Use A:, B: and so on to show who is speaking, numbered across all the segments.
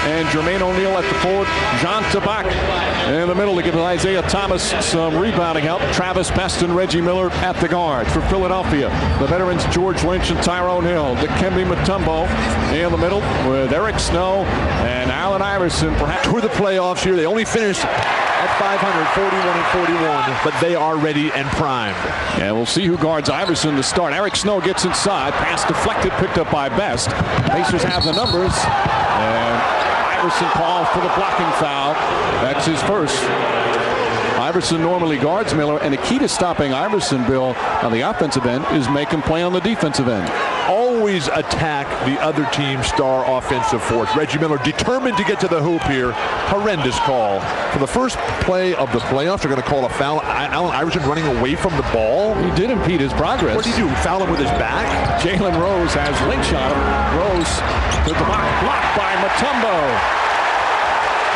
A: and Jermaine O'Neal at the forward. Jean Tabak in the middle to give Isaiah Thomas some rebounding help. Travis Best and Reggie Miller at the guards. For Philadelphia, the veterans George Lynch and Tyrone Hill. Dikembe Mutombo in the middle with Eric Snow and Allen Iverson. Perhaps
B: toward the playoffs here. They only finished at 541-41, but they are ready and primed.
A: And we'll see who guards Iverson to start. Eric Snow gets inside. Pass deflected, picked up by Best. Pacers have the numbers. And Iverson calls for the blocking foul. That's his first. Iverson normally guards Miller, and the key to stopping Iverson, Bill, on the offensive end is make him play on the defensive end.
B: Always attack the other team's star offensive force. Reggie Miller determined to get to the hoop here. Horrendous call. For the first play of the playoffs, they're going to call a foul. Allen Iverson running away from the ball.
A: He did impede his progress.
B: What did he do? Foul him with his back?
A: Jalen Rose has Lynch on him. Rose to the blocked by Mutombo.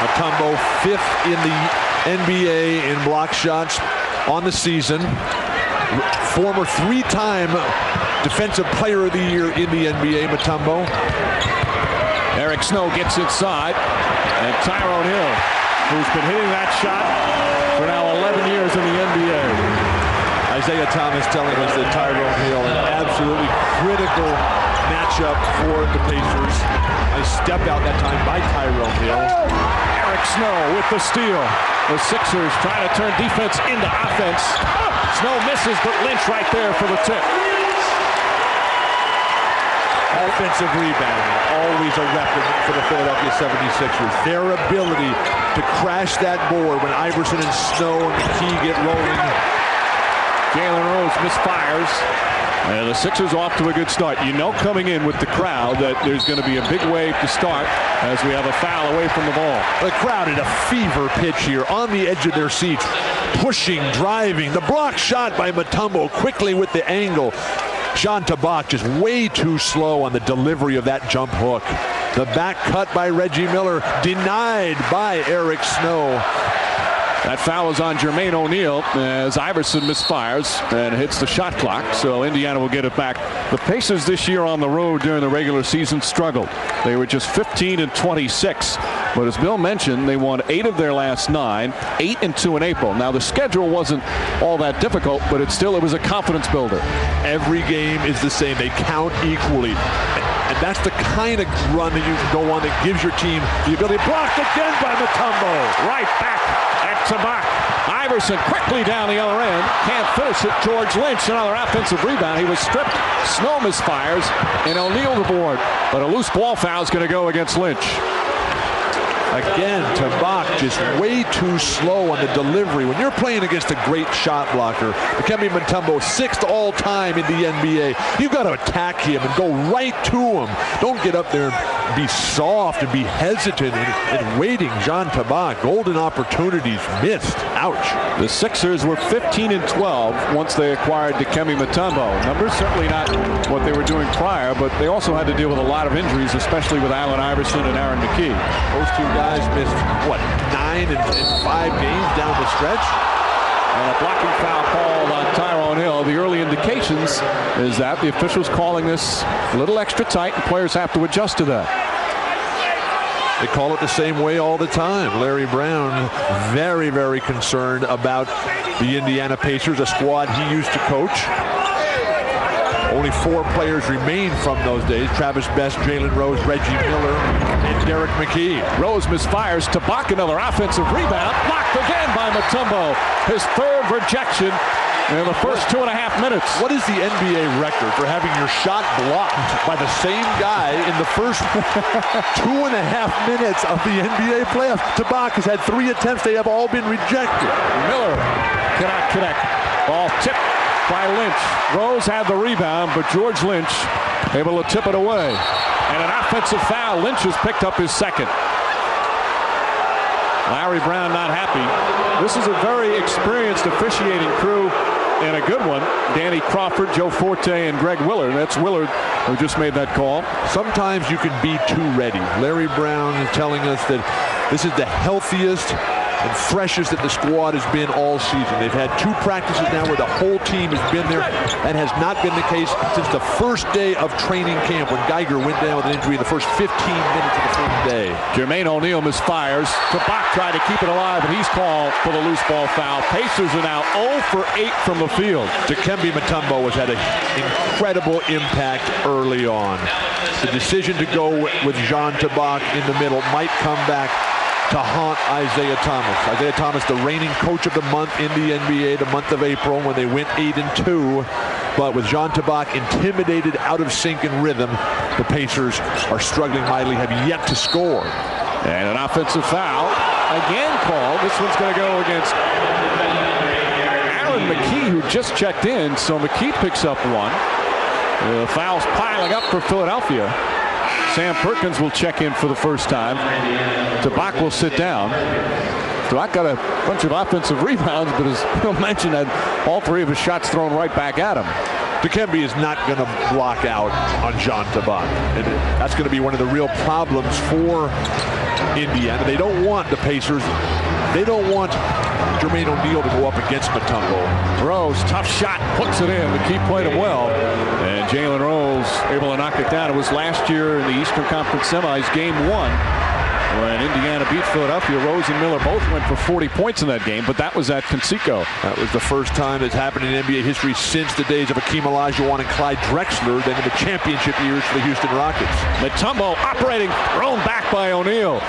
B: Mutombo, 5th in the NBA in block shots on the season. Former 3-time Defensive Player of the Year in the NBA, Mutombo.
A: Eric Snow gets inside, and Tyrone Hill, who's been hitting that shot for now 11 years in the NBA.
B: Isaiah Thomas telling us that Tyrone Hill, an absolutely critical matchup for the Pacers. A step out that time by Tyrone Hill.
A: Eric Snow with the steal. The Sixers trying to turn defense into offense. Snow misses, but Lynch right there for the tip.
B: Offensive rebounding, always a weapon for the Philadelphia 76ers. Their ability to crash that board when Iverson and Snow and McKee get rolling.
A: Jalen Rose misfires. And the Sixers off to a good start. You know coming in with the crowd that there's going to be a big wave to start as we have a foul away from the ball.
B: The crowd at a fever pitch here on the edge of their seats. Pushing, driving. The block shot by Mutombo quickly with the angle. Jean Tabak just way too slow on the delivery of that jump hook. The back cut by Reggie Miller denied by Eric Snow.
A: That foul is on Jermaine O'Neal as Iverson misfires and hits the shot clock, so Indiana will get it back. The Pacers this year on the road during the regular season struggled. They were just 15-26, but as Bill mentioned, they won 8 of their last 9, 8-2 in April. Now the schedule wasn't all that difficult, but it was a confidence builder.
B: Every game is the same. They count equally. And that's the kind of run that you can go on that gives your team the ability. Blocked again by Mutombo.
A: Right back at Tabak. Iverson quickly down the other end. Can't finish it. George Lynch, another offensive rebound. He was stripped. Snow misfires. And O'Neal the board. But a loose ball foul is going to go against Lynch.
B: Again, Tabak just way too slow on the delivery. When you're playing against a great shot blocker, Dikembe Mutombo, 6th all-time in the NBA, you've got to attack him and go right to him. Don't get up there and be soft and be hesitant and waiting. Jean Tabak, golden opportunities missed. Ouch.
A: The Sixers were 15-12 once they acquired Dikembe Mutombo. Numbers certainly not what they were doing prior, but they also had to deal with a lot of injuries, especially with Allen Iverson and Aaron McKee.
B: Those two guys missed, what, 9 and 5 games down the stretch?
A: And a blocking foul called on Tyrone Hill. The early indications is that the officials calling this a little extra tight, and players have to adjust to that.
B: They call it the same way all the time. Larry Brown, very, very concerned about the Indiana Pacers, a squad he used to coach. Only 4 players remain from those days. Travis Best, Jalen Rose, Reggie Miller, and Derek McKee.
A: Rose misfires. Tabak, another offensive rebound. Blocked again by Mutombo. His 3rd rejection in the first 2.5 minutes.
B: What is the NBA record for having your shot blocked by the same guy in the first 2.5 minutes of the NBA playoffs? Tabak has had 3 attempts. They have all been rejected.
A: Miller cannot connect. Ball tipped by Lynch. Rose had the rebound, but George Lynch able to tip it away. And an offensive foul. Lynch has picked up his 2nd. Larry Brown not happy. This is a very experienced officiating crew and a good one. Danny Crawford, Joe Forte, and Greg Willard. That's Willard who just made that call.
B: Sometimes you can be too ready. Larry Brown is telling us that this is the healthiest and freshest that the squad has been all season. They've had 2 practices now where the whole team has been there. That has not been the case since the first day of training camp when Geiger went down with an injury in the first 15 minutes of the first day.
A: Jermaine O'Neal misfires. Tabak tried to keep it alive, and he's called for the loose ball foul. Pacers are now 0 for 8 from the field.
B: Dikembe Mutombo has had an incredible impact early on. The decision to go with Jean Tabak in the middle might come back to haunt Isaiah Thomas. Isaiah Thomas, the reigning coach of the month in the NBA, the month of April when they went 8-2. But with Jean Tabak intimidated, out of sync and rhythm, the Pacers are struggling mightily, have yet to score.
A: And an offensive foul again called. This one's going to go against Aaron McKee, who just checked in. So McKee picks up one. The foul's piling up for Philadelphia. Sam Perkins will check in for the first time. Tabak will sit down. Tabak got a bunch of offensive rebounds, but as Bill mentioned, had all 3 of his shots thrown right back at him.
B: Dikembe is not going to block out on Jean Tabak. And that's going to be one of the real problems for Indiana. They don't want the Pacers. They don't want Jermaine O'Neal to go up against Mutombo.
A: Rose, tough shot, puts it in. McKee played it well. And Jalen Rose able to knock it down. It was last year in the Eastern Conference Semis, Game 1, when Indiana beat Philadelphia. Rose and Miller both went for 40 points in that game, but that was at Conseco.
B: That was the first time that's happened in NBA history since the days of Akeem Olajuwon and Clyde Drexler, then in the championship years for the Houston Rockets.
A: Mutombo operating, thrown back by O'Neal.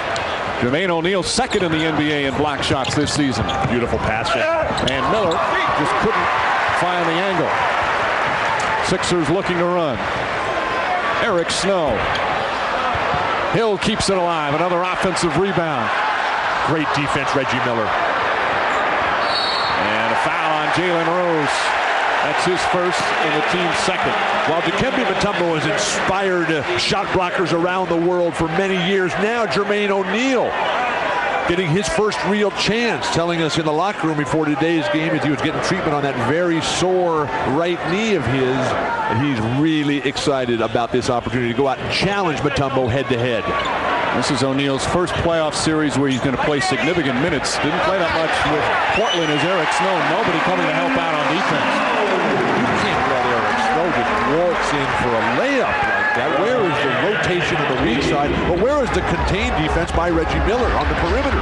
A: Jermaine O'Neal second in the NBA in block shots this season.
B: Beautiful pass.
A: And Miller just couldn't find the angle. Sixers looking to run. Eric Snow. Hill keeps it alive. Another offensive rebound.
B: Great defense, Reggie Miller.
A: And a foul on Jalen Rose. That's his first and the team's second.
B: While Dikembe Mutombo has inspired shot blockers around the world for many years, now Jermaine O'Neal getting his first real chance, telling us in the locker room before today's game as he was getting treatment on that very sore right knee of his, and he's really excited about this opportunity to go out and challenge Mutombo head-to-head.
A: This is O'Neal's first playoff series where he's going to play significant minutes. Didn't play that much with Portland as Eric Snow. Nobody coming to help out on defense.
B: You can't let Eric Snow just waltz in for a layup like that. Where is the rotation on the weak side? But where is the contained defense by Reggie Miller on the perimeter?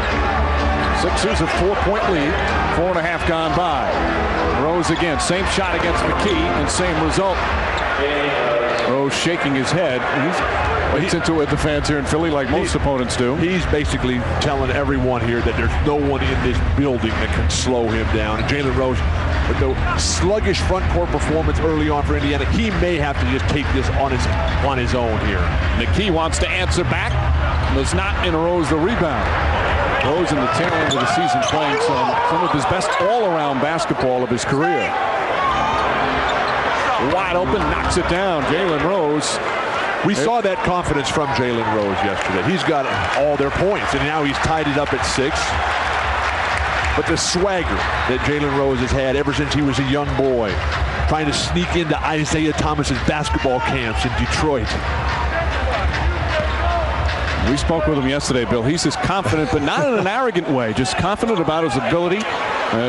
A: Sixers a 4-point lead. 4.5 gone by. Rose again. Same shot against McKee and same result. Rose shaking his head. He's into it with the fans here in Philly like most opponents do.
B: He's basically telling everyone here that there's no one in this building that can slow him down. And Jalen Rose, with the sluggish front court performance early on for Indiana, he may have to just take this on his own here.
A: McKee wants to answer back. Does not in Rose the rebound. Rose in the tail end of the season playing some of his best all-around basketball of his career. Wide open, knocks it down. Jalen Rose.
B: We saw that confidence from Jalen Rose yesterday. He's got all their points, and now he's tied it up at 6. But the swagger that Jalen Rose has had ever since he was a young boy, trying to sneak into Isaiah Thomas's basketball camps in Detroit.
A: We spoke with him yesterday, Bill. He's just confident, but not in an arrogant way. Just confident about his ability.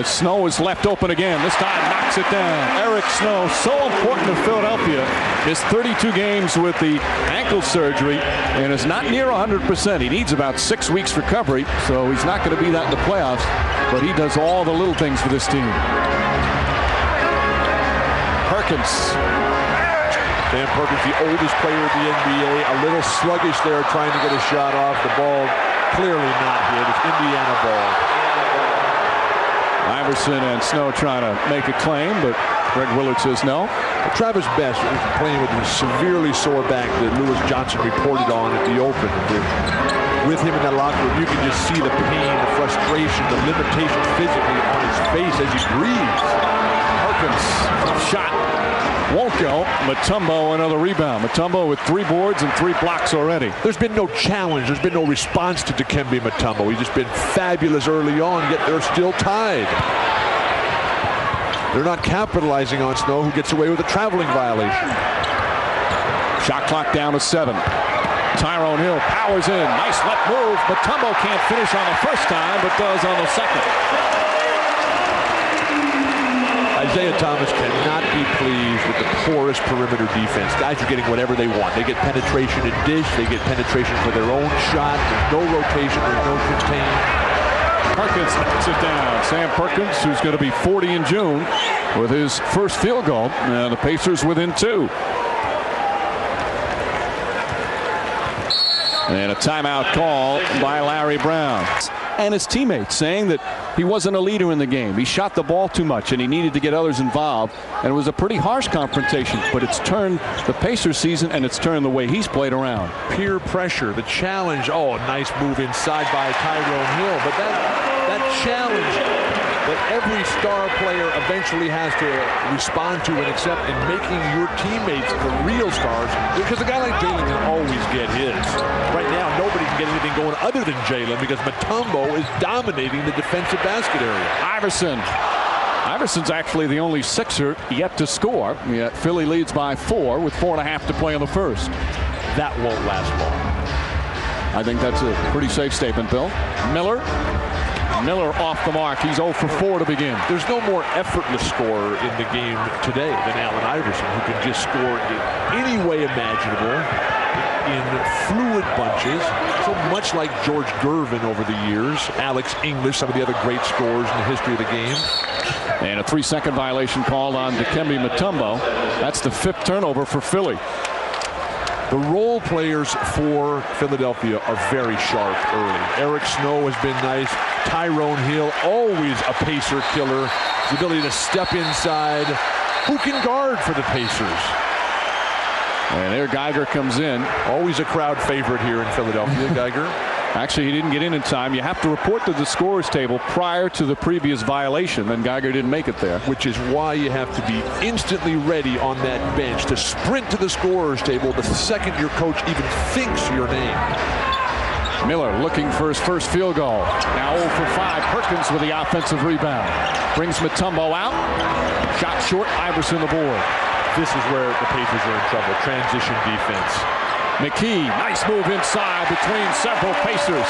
A: Snow is left open again. This time knocks it down. Eric Snow, so important to Philadelphia. Missed 32 games with the ankle surgery and is not near 100%. He needs about 6 weeks recovery, so he's not going to be that in the playoffs. But he does all the little things for this team. Perkins.
B: Sam Perkins, the oldest player in the NBA, a little sluggish there trying to get a shot off. The ball clearly not hit. It's Indiana ball.
A: Iverson and Snow trying to make a claim, but Greg Willard says no.
B: Travis Best is playing with a severely sore back that Lewis Johnson reported on at the Open. With him in that locker room, you can just see the pain, the frustration, the limitation physically on his face as he breathes.
A: Perkins, shot. Won't go. Mutombo another rebound. Mutombo with 3 boards and 3 blocks already.
B: There's been no challenge. There's been no response to Dikembe Mutombo. He's just been fabulous early on, yet they're still tied. They're not capitalizing on Snow, who gets away with a traveling violation.
A: Shot clock down to 7. Tyrone Hill powers in. Nice left move. Mutombo can't finish on the first time, but does on the second.
B: Isaiah Thomas cannot be pleased with the porous perimeter defense. Guys are getting whatever they want. They get penetration and dish. They get penetration for their own shot. There's no rotation. There's no contain.
A: Perkins knocks it down. Sam Perkins, who's going to be 40 in June with his first field goal. The Pacers within 2. And a timeout call by Larry Brown. And his teammates saying that he wasn't a leader in the game. He shot the ball too much and he needed to get others involved. And it was a pretty harsh confrontation, but it's turned the Pacers season and it's turned the way he's played around.
B: Peer pressure, the challenge. Oh, nice move inside by Tyrone Hill. But that challenge that every star player eventually has to respond to and accept in making your teammates the real stars, because a guy like Jalen can always get his. Right now, nobody can get anything going other than Jalen because Mutombo is dominating the defensive basket area.
A: Iverson's actually the only Sixer yet to score. Yet Philly leads by 4 with 4.5 to play in the first.
B: That won't last long.
A: I think that's a pretty safe statement, Bill. Miller off the mark. He's 0 for 4 to begin.
B: There's no more effortless scorer in the game today than Allen Iverson, who can just score in any way imaginable in fluid bunches. So much like George Gervin over the years, Alex English, some of the other great scorers in the history of the game.
A: And a 3-second violation called on Dikembe Mutombo. That's the 5th turnover for Philly.
B: The role players for Philadelphia are very sharp early. Eric Snow has been nice. Tyrone Hill, always a Pacer killer. His ability to step inside. Who can guard for the Pacers?
A: And there Geiger comes in.
B: Always a crowd favorite here in Philadelphia, Geiger.
A: Actually, he didn't get in time. You have to report to the scorer's table prior to the previous violation, and Geiger didn't make it there.
B: Which is why you have to be instantly ready on that bench to sprint to the scorer's table the second your coach even thinks your name.
A: Miller looking for his first field goal. Now 0 for 5. Perkins with the offensive rebound. Brings Mutombo out. Shot short. Iverson the board.
B: This is where the Pacers are in trouble. Transition defense.
A: McKee, nice move inside between several Pacers.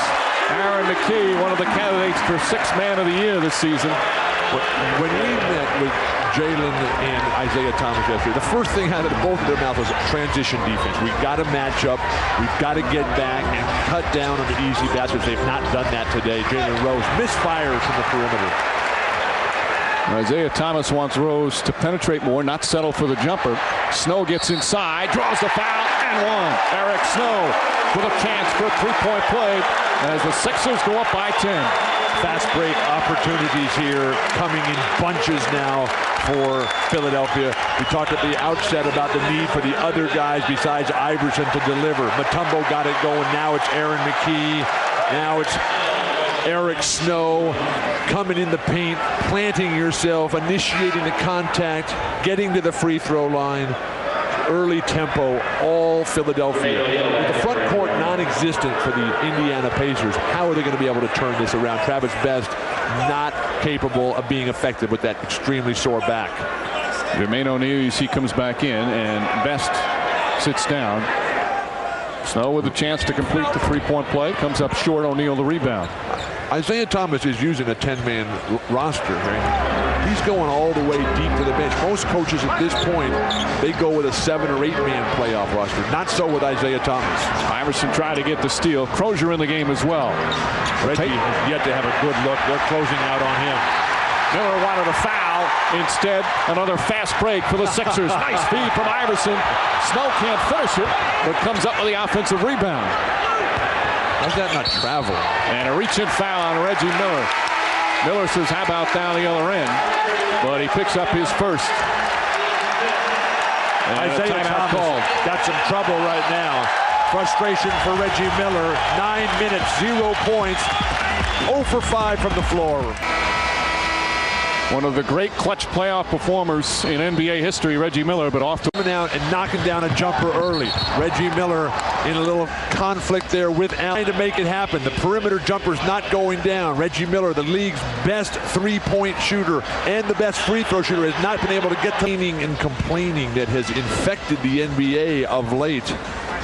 A: Aaron McKee, one of the candidates for 6th man of the year this season.
B: When we met with Jalen and Isaiah Thomas yesterday, the first thing out of both of their mouths was transition defense. We've got to match up. We've got to get back and cut down on the easy baskets. They've not done that today. Jalen Rose misfires from the perimeter.
A: Isaiah Thomas wants Rose to penetrate more, not settle for the jumper. Snow gets inside, draws the foul, and one. Eric Snow with a chance for a 3-point play as the Sixers go up by 10.
B: Fast break opportunities here coming in bunches now for Philadelphia. We talked at the outset about the need for the other guys besides Iverson to deliver. Mutombo got it going. Now it's Aaron McKee. Now it's Eric Snow coming in the paint, planting yourself, initiating the contact, getting to the free throw line. Early tempo, all Philadelphia. With the front court non-existent for the Indiana Pacers, how are they going to be able to turn this around? Travis Best not capable of being effective with that extremely sore back.
A: Jermaine O'Neal, you see, comes back in, and Best sits down. Snow with a chance to complete the 3-point play. Comes up short. O'Neal the rebound.
B: Isaiah Thomas is using a 10-man roster. Right? He's going all the way deep to the bench. Most coaches at this point, they go with a 7- or 8-man playoff roster. Not so with Isaiah Thomas.
A: Iverson tried to get the steal. Crozier in the game as well.
B: Reggie has yet to have a good look. They're closing out on him.
A: Miller wanted a foul. Instead, another fast break for the Sixers. Nice feed from Iverson. Snow can't finish it, but comes up with the offensive rebound.
B: How's that not travel?
A: And a reach-in foul on Reggie Miller. Miller says, how about down the other end? But he picks up his first. And
B: Isaiah Thomas got some trouble right now. Frustration for Reggie Miller. 9 minutes, 0 points. 0 for 5 from the floor.
A: One of the great clutch playoff performers in NBA history, Reggie Miller, but off to
B: coming out and knocking down a jumper early. Reggie Miller in a little conflict there with Allen to make it happen. The perimeter jumper's not going down. Reggie Miller, the league's best 3-point shooter and the best free throw shooter, has not been able to get to and complaining that has infected the NBA of late.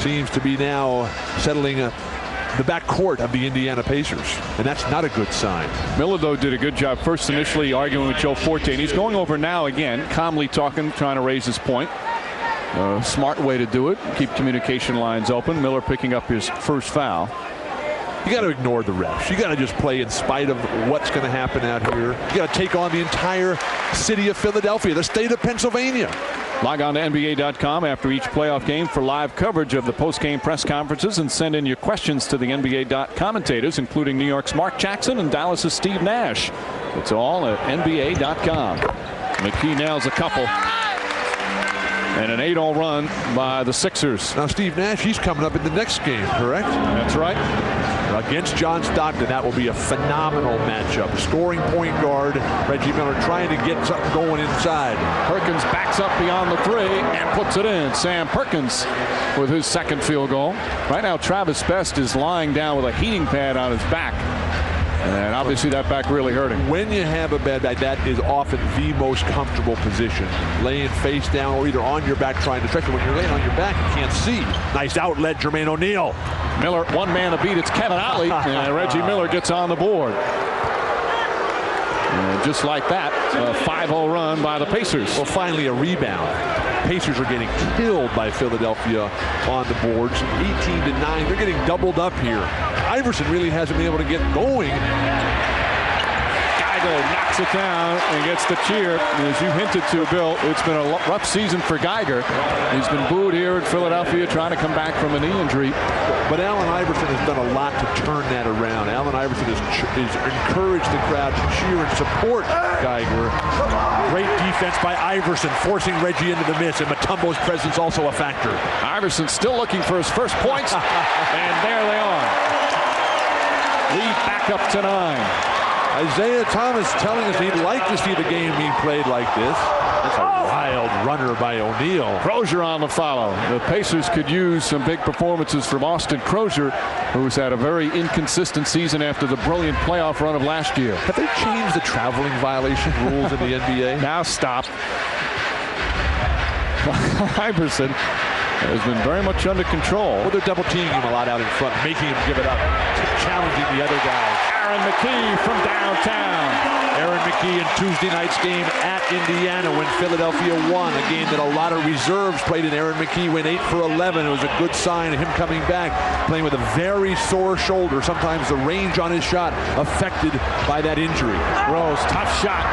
B: seems to be now settling the backcourt of the Indiana Pacers, and that's not a good sign.
A: Miller, though, did a good job first initially arguing with Joe Forte, and he's going over now again, calmly talking, trying to raise his point. Smart way to do it. Keep communication lines open. Miller picking up his first foul.
B: You got to ignore the refs. You got to just play in spite of what's going to happen out here. You got to take on the entire city of Philadelphia, the state of Pennsylvania.
A: Log on to NBA.com after each playoff game for live coverage of the post-game press conferences and send in your questions to the NBA commentators, including New York's Mark Jackson and Dallas's Steve Nash. It's all at NBA.com. McKee nails a couple. And an 8-0 run by the Sixers.
B: Now Steve Nash, he's coming up in the next game, correct?
A: That's right.
B: Against John Stockton, that will be a phenomenal matchup. Scoring point guard, Reggie Miller trying to get something going inside.
A: Perkins backs up beyond the three and puts it in. Sam Perkins with his second field goal. Right now Travis Best is lying down with a heating pad on his back. And obviously that back really hurting.
B: When you have a bad back, that is often the most comfortable position. Laying face down or either on your back trying to stretch it. When you're laying on your back, you can't see. Nice outlet, Jermaine O'Neal.
A: Miller, one man to beat. It's Kevin Ollie. And Reggie Miller gets on the board. And just like that, a 5-0 run by the Pacers.
B: Well, finally a rebound. Pacers are getting killed by Philadelphia on the boards. 18-9. They're getting doubled up here. Iverson really hasn't been able to get going.
A: Geiger knocks it down and gets the cheer. And as you hinted to, Bill, it's been a rough season for Geiger. He's been booed here in Philadelphia trying to come back from a knee injury.
B: But Allen Iverson has done a lot to turn that around. Allen Iverson has encouraged the crowd to cheer and support Geiger. Great defense by Iverson, forcing Reggie into the miss, and Mutombo's presence also a factor.
A: Iverson still looking for his first points, and there they are. Lead back up to 9.
B: Isaiah Thomas telling us he'd like to see the game being played like this. That's a wild runner by O'Neal.
A: Crozier on the follow. The Pacers could use some big performances from Austin Crozier, who's had a very inconsistent season after the brilliant playoff run of last year.
B: Have they changed the traveling violation rules in the NBA?
A: Now stop. Iverson has been very much under control.
B: Well, they're double teaming him a lot out in front, making him give it up, challenging the other guys.
A: Aaron McKee from downtown.
B: Aaron McKee in Tuesday night's game at Indiana when Philadelphia won. A game that a lot of reserves played in. Aaron McKee went 8 for 11. It was a good sign of him coming back, playing with a very sore shoulder. Sometimes the range on his shot affected by that injury.
A: Rose, tough shot.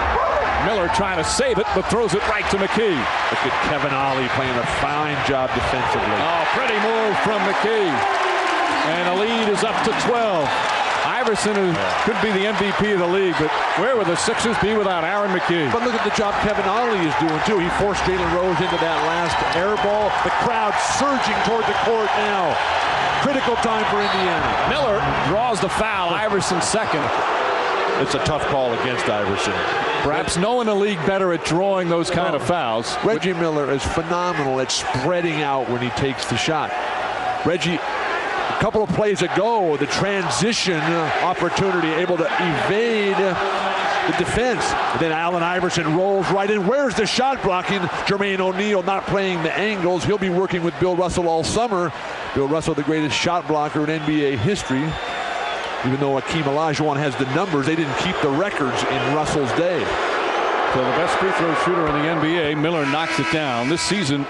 A: Miller trying to save it, but throws it right to McKee.
B: Look at Kevin Ollie playing a fine job defensively.
A: Oh, pretty move from McKee. And the lead is up to 12. Iverson could be the MVP of the league, but where would the Sixers be without Aaron McKee?
B: But look at the job Kevin Ollie is doing, too. He forced Jalen Rose into that last air ball. The crowd surging toward the court now. Critical time for Indiana.
A: Miller draws the foul. Iverson second.
B: It's a tough call against Iverson.
A: Perhaps no one in the league better at drawing those kind of fouls.
B: Reggie Miller is phenomenal at spreading out when he takes the shot. Reggie, a couple of plays ago, the transition opportunity, able to evade the defense. And then Allen Iverson rolls right in. Where's the shot blocking? Jermaine O'Neal not playing the angles. He'll be working with Bill Russell all summer. Bill Russell, the greatest shot blocker in NBA history. Even though Akeem Olajuwon has the numbers, they didn't keep the records in Russell's day.
A: So the best free throw shooter in the NBA, Miller knocks it down. This season,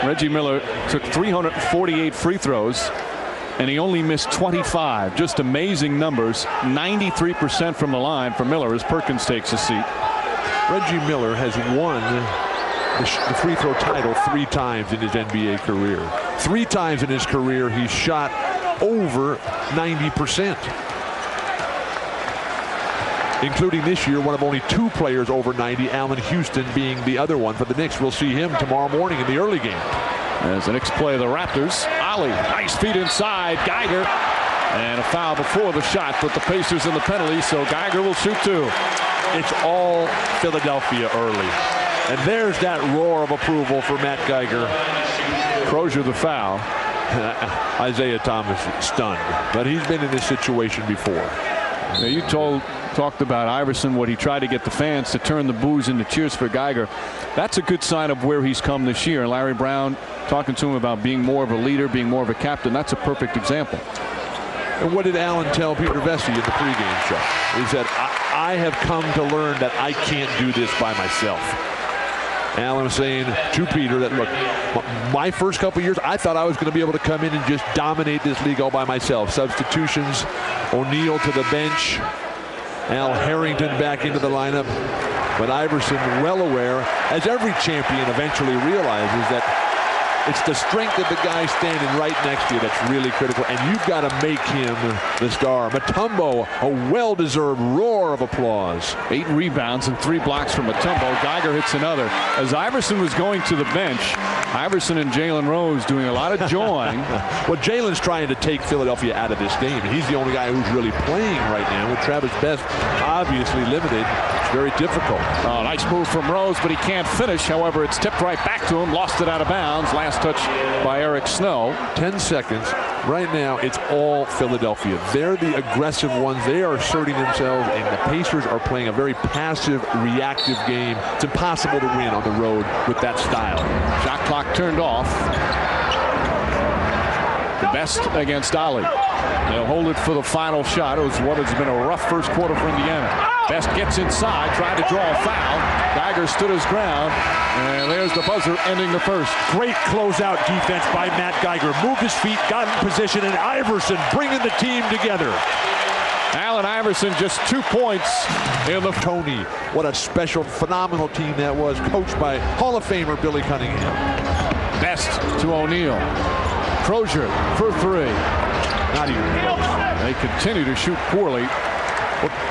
A: Reggie Miller took 348 free throws, and he only missed 25. Just amazing numbers. 93% from the line for Miller as Perkins takes a seat.
B: Reggie Miller has won the free throw title 3 times in his NBA career. 3 times in his career he's shot over 90%. Including this year, one of only 2 players over 90, Allen Houston being the other one for the Knicks. We'll see him tomorrow morning in the early game.
A: As the Knicks play the Raptors, Ollie, nice feet inside, Geiger, and a foul before the shot put the Pacers in the penalty, so Geiger will shoot 2.
B: It's all Philadelphia early. And there's that roar of approval for Matt Geiger.
A: Crozier the foul.
B: Isaiah Thomas stunned, but he's been in this situation before.
A: Now you told talked about Iverson, what he tried to get the fans to turn the boos into cheers for Geiger. That's a good sign of where he's come this year. And Larry Brown talking to him about being more of a leader, being more of a captain. That's a perfect example.
B: And what did Allen tell Peter Vesey in the pregame show? He said, I have come to learn that I can't do this by myself. Allen was saying to Peter that, look, my first couple years, I thought I was going to be able to come in and just dominate this league all by myself. Substitutions, O'Neal to the bench, Al Harrington back into the lineup. But Iverson, well aware, as every champion eventually realizes, that it's the strength of the guy standing right next to you that's really critical, and you've got to make him the star. Mutombo, a well-deserved roar of applause.
A: 8 rebounds and 3 blocks from Mutombo. Geiger hits another. As Iverson was going to the bench, Iverson and Jalen Rose doing a lot of jawing.
B: Well, Jalen's trying to take Philadelphia out of this game. He's the only guy who's really playing right now. With Travis Best obviously limited, it's very difficult.
A: Oh, nice move from Rose, but he can't finish. However, it's tipped right back to him. Lost it out of bounds. Last touch by Eric Snow.
B: 10 seconds. Right now, it's all Philadelphia. They're the aggressive ones. They are asserting themselves, and the Pacers are playing a very passive, reactive game. It's impossible to win on the road with that style.
A: Shot clock turned off. Best against Ali. They'll hold it for the final shot. It was what has been a rough first quarter for Indiana. Best gets inside, tried to draw a foul. Geiger stood his ground, and there's the buzzer ending the first.
C: Great closeout defense by Matt Geiger. Moved his feet, got in position, and Iverson bringing the team together.
A: Allen Iverson just 2 points in the
B: Tony. What a special, phenomenal team that was, coached by Hall of Famer Billy Cunningham.
A: Best to O'Neal. Crozier for 3.
B: Not even close.
A: They continue to shoot poorly.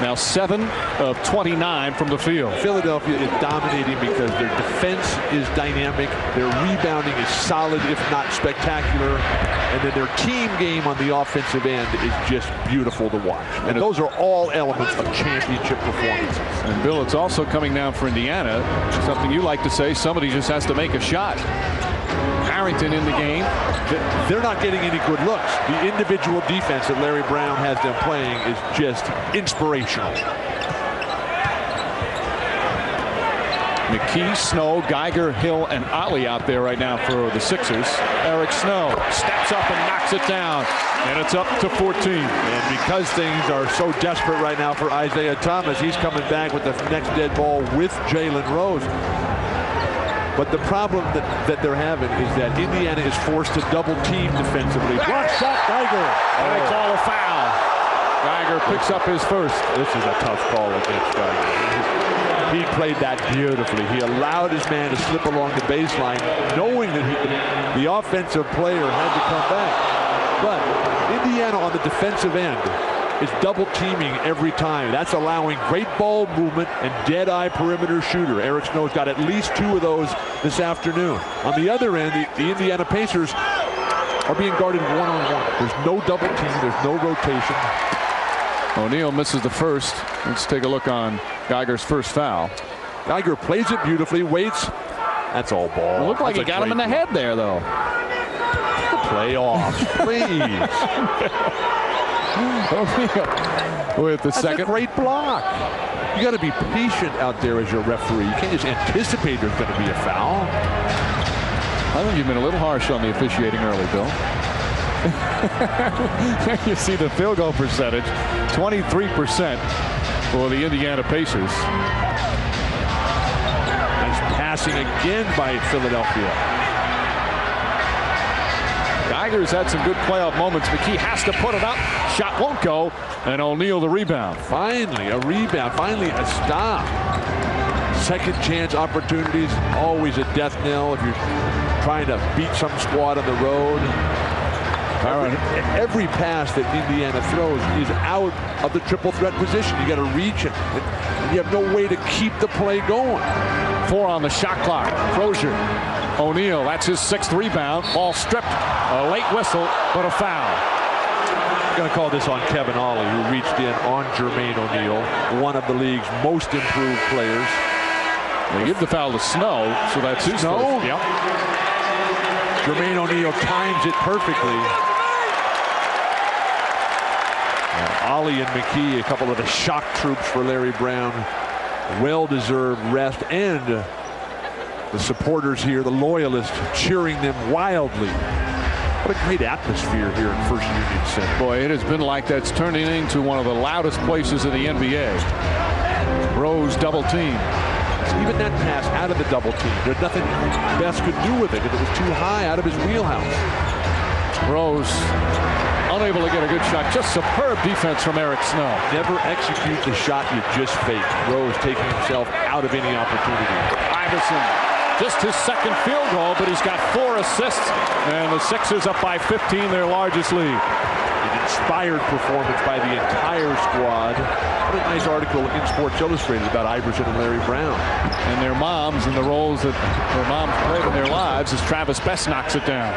A: Now 7 of 29 from the field.
B: Philadelphia is dominating because their defense is dynamic, their rebounding is solid, if not spectacular, and then their team game on the offensive end is just beautiful to watch. And those are all elements of championship performances.
A: And Bill, it's also coming down for Indiana. Something you like to say, somebody just has to make a shot. Harrington in the game.
B: They're not getting any good looks. The individual defense that Larry Brown has them playing is just inspirational.
A: McKee, Snow, Geiger, Hill, and Ollie out there right now for the Sixers. Eric Snow steps up and knocks it down, and it's up to 14.
B: And because things are so desperate right now for Isaiah Thomas, he's coming back with the next dead ball with Jalen Rose. But the problem that they're having is that Indiana is forced to double team defensively.
C: Block shot, Geiger.
A: And they call a foul. Geiger picks up his first.
B: This is a tough call against Geiger. He played that beautifully. He allowed his man to slip along the baseline, knowing that the offensive player had to come back. But Indiana on the defensive end is double teaming every time. That's allowing great ball movement and dead-eye perimeter shooter. Eric Snow's got at least 2 of those this afternoon. On the other end, the Indiana Pacers are being guarded one-on-one. There's no double team. There's no rotation.
A: O'Neal misses the first. Let's take a look on Geiger's first foul.
B: Geiger plays it beautifully, waits. That's all ball.
A: It looked like he got him in the head there, though.
B: Play off, please.
A: With the second.
B: That's a great block. You got to be patient out there as your referee. You can't just anticipate there's going to be a foul.
A: I think you've been a little harsh on the officiating early, Bill. You see the field goal percentage, 23% for the Indiana Pacers.
B: Nice passing again by Philadelphia.
A: Geiger's had some good playoff moments. McKee has to put it up. Shot won't go. And O'Neal the rebound.
B: Finally a rebound. Finally a stop. Second chance opportunities. Always a death knell if you're trying to beat some squad on the road. Every pass that Indiana throws is out of the triple threat position. You got to reach it. You have no way to keep the play going.
A: 4 on the shot clock. Crozier. O'Neal, that's his 6th rebound. Ball stripped. A late whistle, but a foul.
B: I'm going to call this on Kevin Ollie, who reached in on Jermaine O'Neal, one of the league's most improved players.
A: They give the foul to Snow, so that's his
B: Snow?
A: first. Yep.
B: Jermaine O'Neal times it perfectly. Ollie and McKee, a couple of the shock troops for Larry Brown. Well-deserved rest, and the supporters here, the loyalists, cheering them wildly. What a great atmosphere here in First Union Center.
A: Boy, it has been like that's turning into one of the loudest places in the NBA. Rose double team.
B: Even that pass out of the double team, there's nothing Best could do with it because it was too high out of his wheelhouse.
A: Rose unable to get a good shot. Just superb defense from Eric Snow.
B: Never execute the shot you just faked. Rose taking himself out of any opportunity.
A: Iverson, just his second field goal, but he's got 4 assists, and the Sixers up by 15, their largest lead.
B: An inspired performance by the entire squad. What a nice article in Sports Illustrated about Iverson and Larry Brown.
A: And their moms and the roles that their moms played in their lives as Travis Best knocks it down.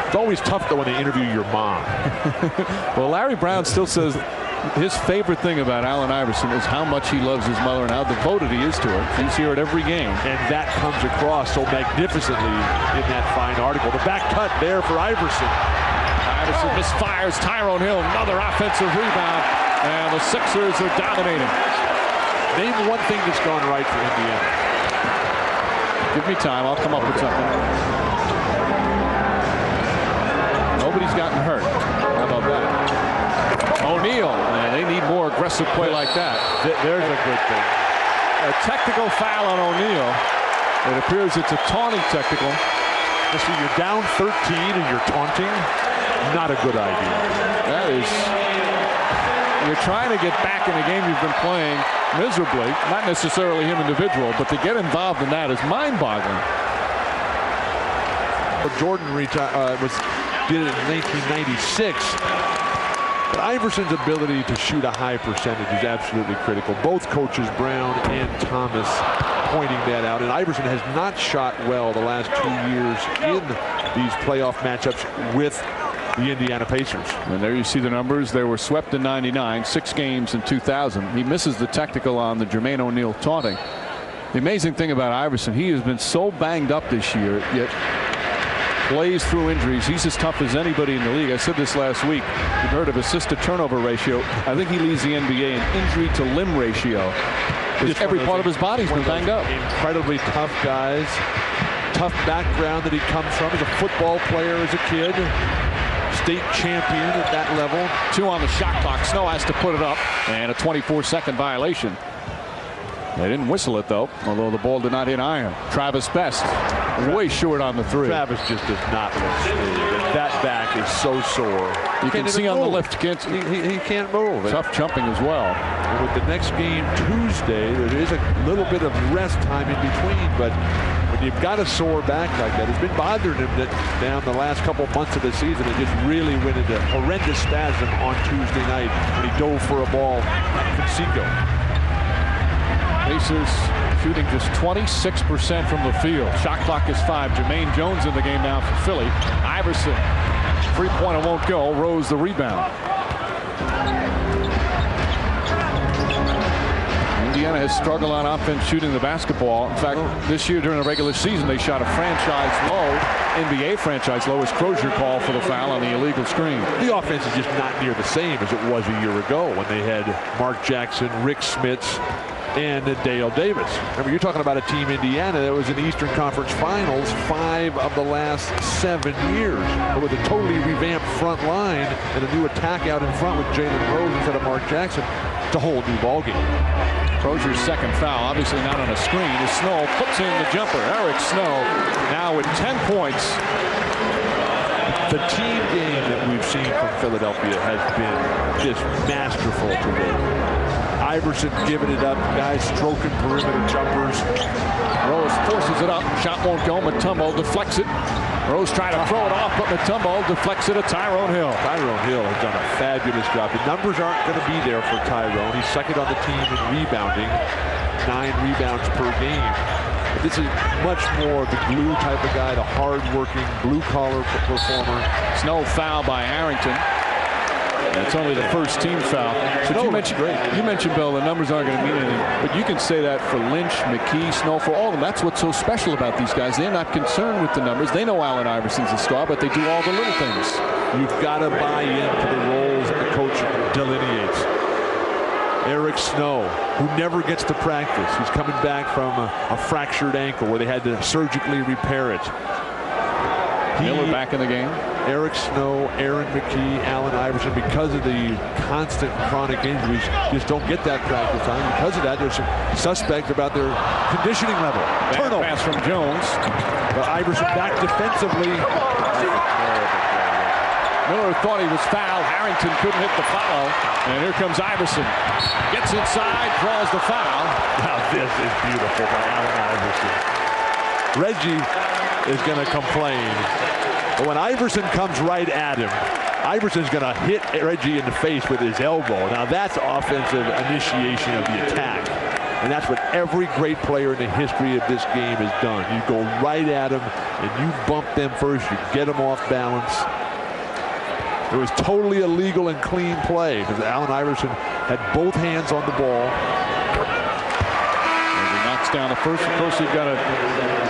B: It's always tough, though, when they interview your mom.
A: Well, Larry Brown still says his favorite thing about Allen Iverson is how much he loves his mother and how devoted he is to her. He's here at every game.
B: And that comes across so magnificently in that fine article. The back cut there for Iverson.
A: Iverson misfires. Tyrone Hill, another offensive rebound. And the Sixers are dominating.
B: Name one thing that's gone right for Indiana.
A: Give me time. I'll come up with something. Nobody's gotten hurt. How about that? O'Neal. They need more aggressive play like that.
B: There's a good thing.
A: A technical foul on O'Neal. It appears it's a taunting technical.
B: Listen, you're down 13 and you're taunting. Not a good idea.
A: That is... You're trying to get back in a game you've been playing miserably. Not necessarily him individual, but to get involved in that is mind-boggling.
B: Jordan did it in 1996. But Iverson's ability to shoot a high percentage is absolutely critical. Both coaches, Brown and Thomas, pointing that out. And Iverson has not shot well the last 2 years in these playoff matchups with the Indiana Pacers.
A: And there you see the numbers. They were swept in 99, 6 games in 2000. He misses the technical on the Jermaine O'Neal taunting. The amazing thing about Iverson, he has been so banged up this year, yet plays through injuries. He's as tough as anybody in the league. I said this last week. You've heard of assist to turnover ratio. I think he leads the NBA in injury to limb ratio. Every part of his body's been banged up.
B: Incredibly tough guys. Tough background that he comes from as a football player as a kid. State champion at that level.
A: 2 on the shot clock. Snow has to put it up, and a 24-second violation. They didn't whistle it, though, although the ball did not hit iron. Travis Best, way short on the 3.
B: Travis just does not look smooth. That back is so sore.
A: You can see on the lift.
B: He can't move.
A: Tough jumping as well.
B: And with the next game Tuesday, there is a little bit of rest time in between, but when you've got a sore back like that, it's been bothering him down the last couple months of the season. It just really went into horrendous spasm on Tuesday night when he dove for a ball from Seco.
A: Pacers shooting just 26% from the field. Shot clock is 5. Jermaine Jones in the game now for Philly. Iverson, 3-pointer won't go. Rose the rebound. Indiana has struggled on offense shooting the basketball. In fact, this year during the regular season, they shot a franchise low, NBA franchise low, as Crozier called for the foul on the illegal screen.
B: The offense is just not near the same as it was a year ago when they had Mark Jackson, Rick Smits, and Dale Davis. Remember, you're talking about a team, Indiana, that was in the Eastern Conference Finals 5 of the last 7 years. But with a totally revamped front line and a new attack out in front with Jalen Rose instead of Mark Jackson, it's a whole new ballgame.
A: Crozier's second foul, obviously not on a screen, as Snow puts in the jumper. Eric Snow now with 10 points.
B: The team game that we've seen from Philadelphia has been just masterful today. Iverson giving it up, guys stroking perimeter jumpers.
A: Rose forces it up, shot won't go. Mutombo deflects it. Rose trying to throw it off, but Mutombo deflects it to Tyrone Hill.
B: Tyrone Hill has done a fabulous job. The numbers aren't going to be there for Tyrone. He's second on the team in rebounding, 9 rebounds per game. But this is much more the glue type of guy, the hard-working, blue-collar performer.
A: Snow foul by Harrington. It's only the first team foul. So you mentioned, Bill, the numbers aren't going to mean anything. But you can say that for Lynch, McKee, Snow, for all of them. That's what's so special about these guys. They're not concerned with the numbers. They know Allen Iverson's a star, but they do all the little things.
B: You've got to buy into the roles that the coach delineates. Eric Snow, who never gets to practice. He's coming back from a fractured ankle where they had to surgically repair it.
A: Miller back in the game.
B: Eric Snow, Aaron McKee, Allen Iverson, because of the constant chronic injuries, just don't get that practice time. Because of that, there's some suspect about their conditioning level.
A: Turnover pass from Jones.
B: But Iverson back defensively.
A: Miller thought he was fouled. Harrington couldn't hit the follow. And here comes Iverson. Gets inside, draws the foul.
C: Now this is beautiful by Allen Iverson.
B: Reggie is going to complain. But when Iverson comes right at him, Iverson's going to hit Reggie in the face with his elbow. Now that's offensive initiation of the attack. And that's what every great player in the history of this game has done. You go right at them and you bump them first. You get them off balance. It was totally illegal and clean play because Allen Iverson had both hands on the ball.
A: And he knocks down the first. Of course, you've got a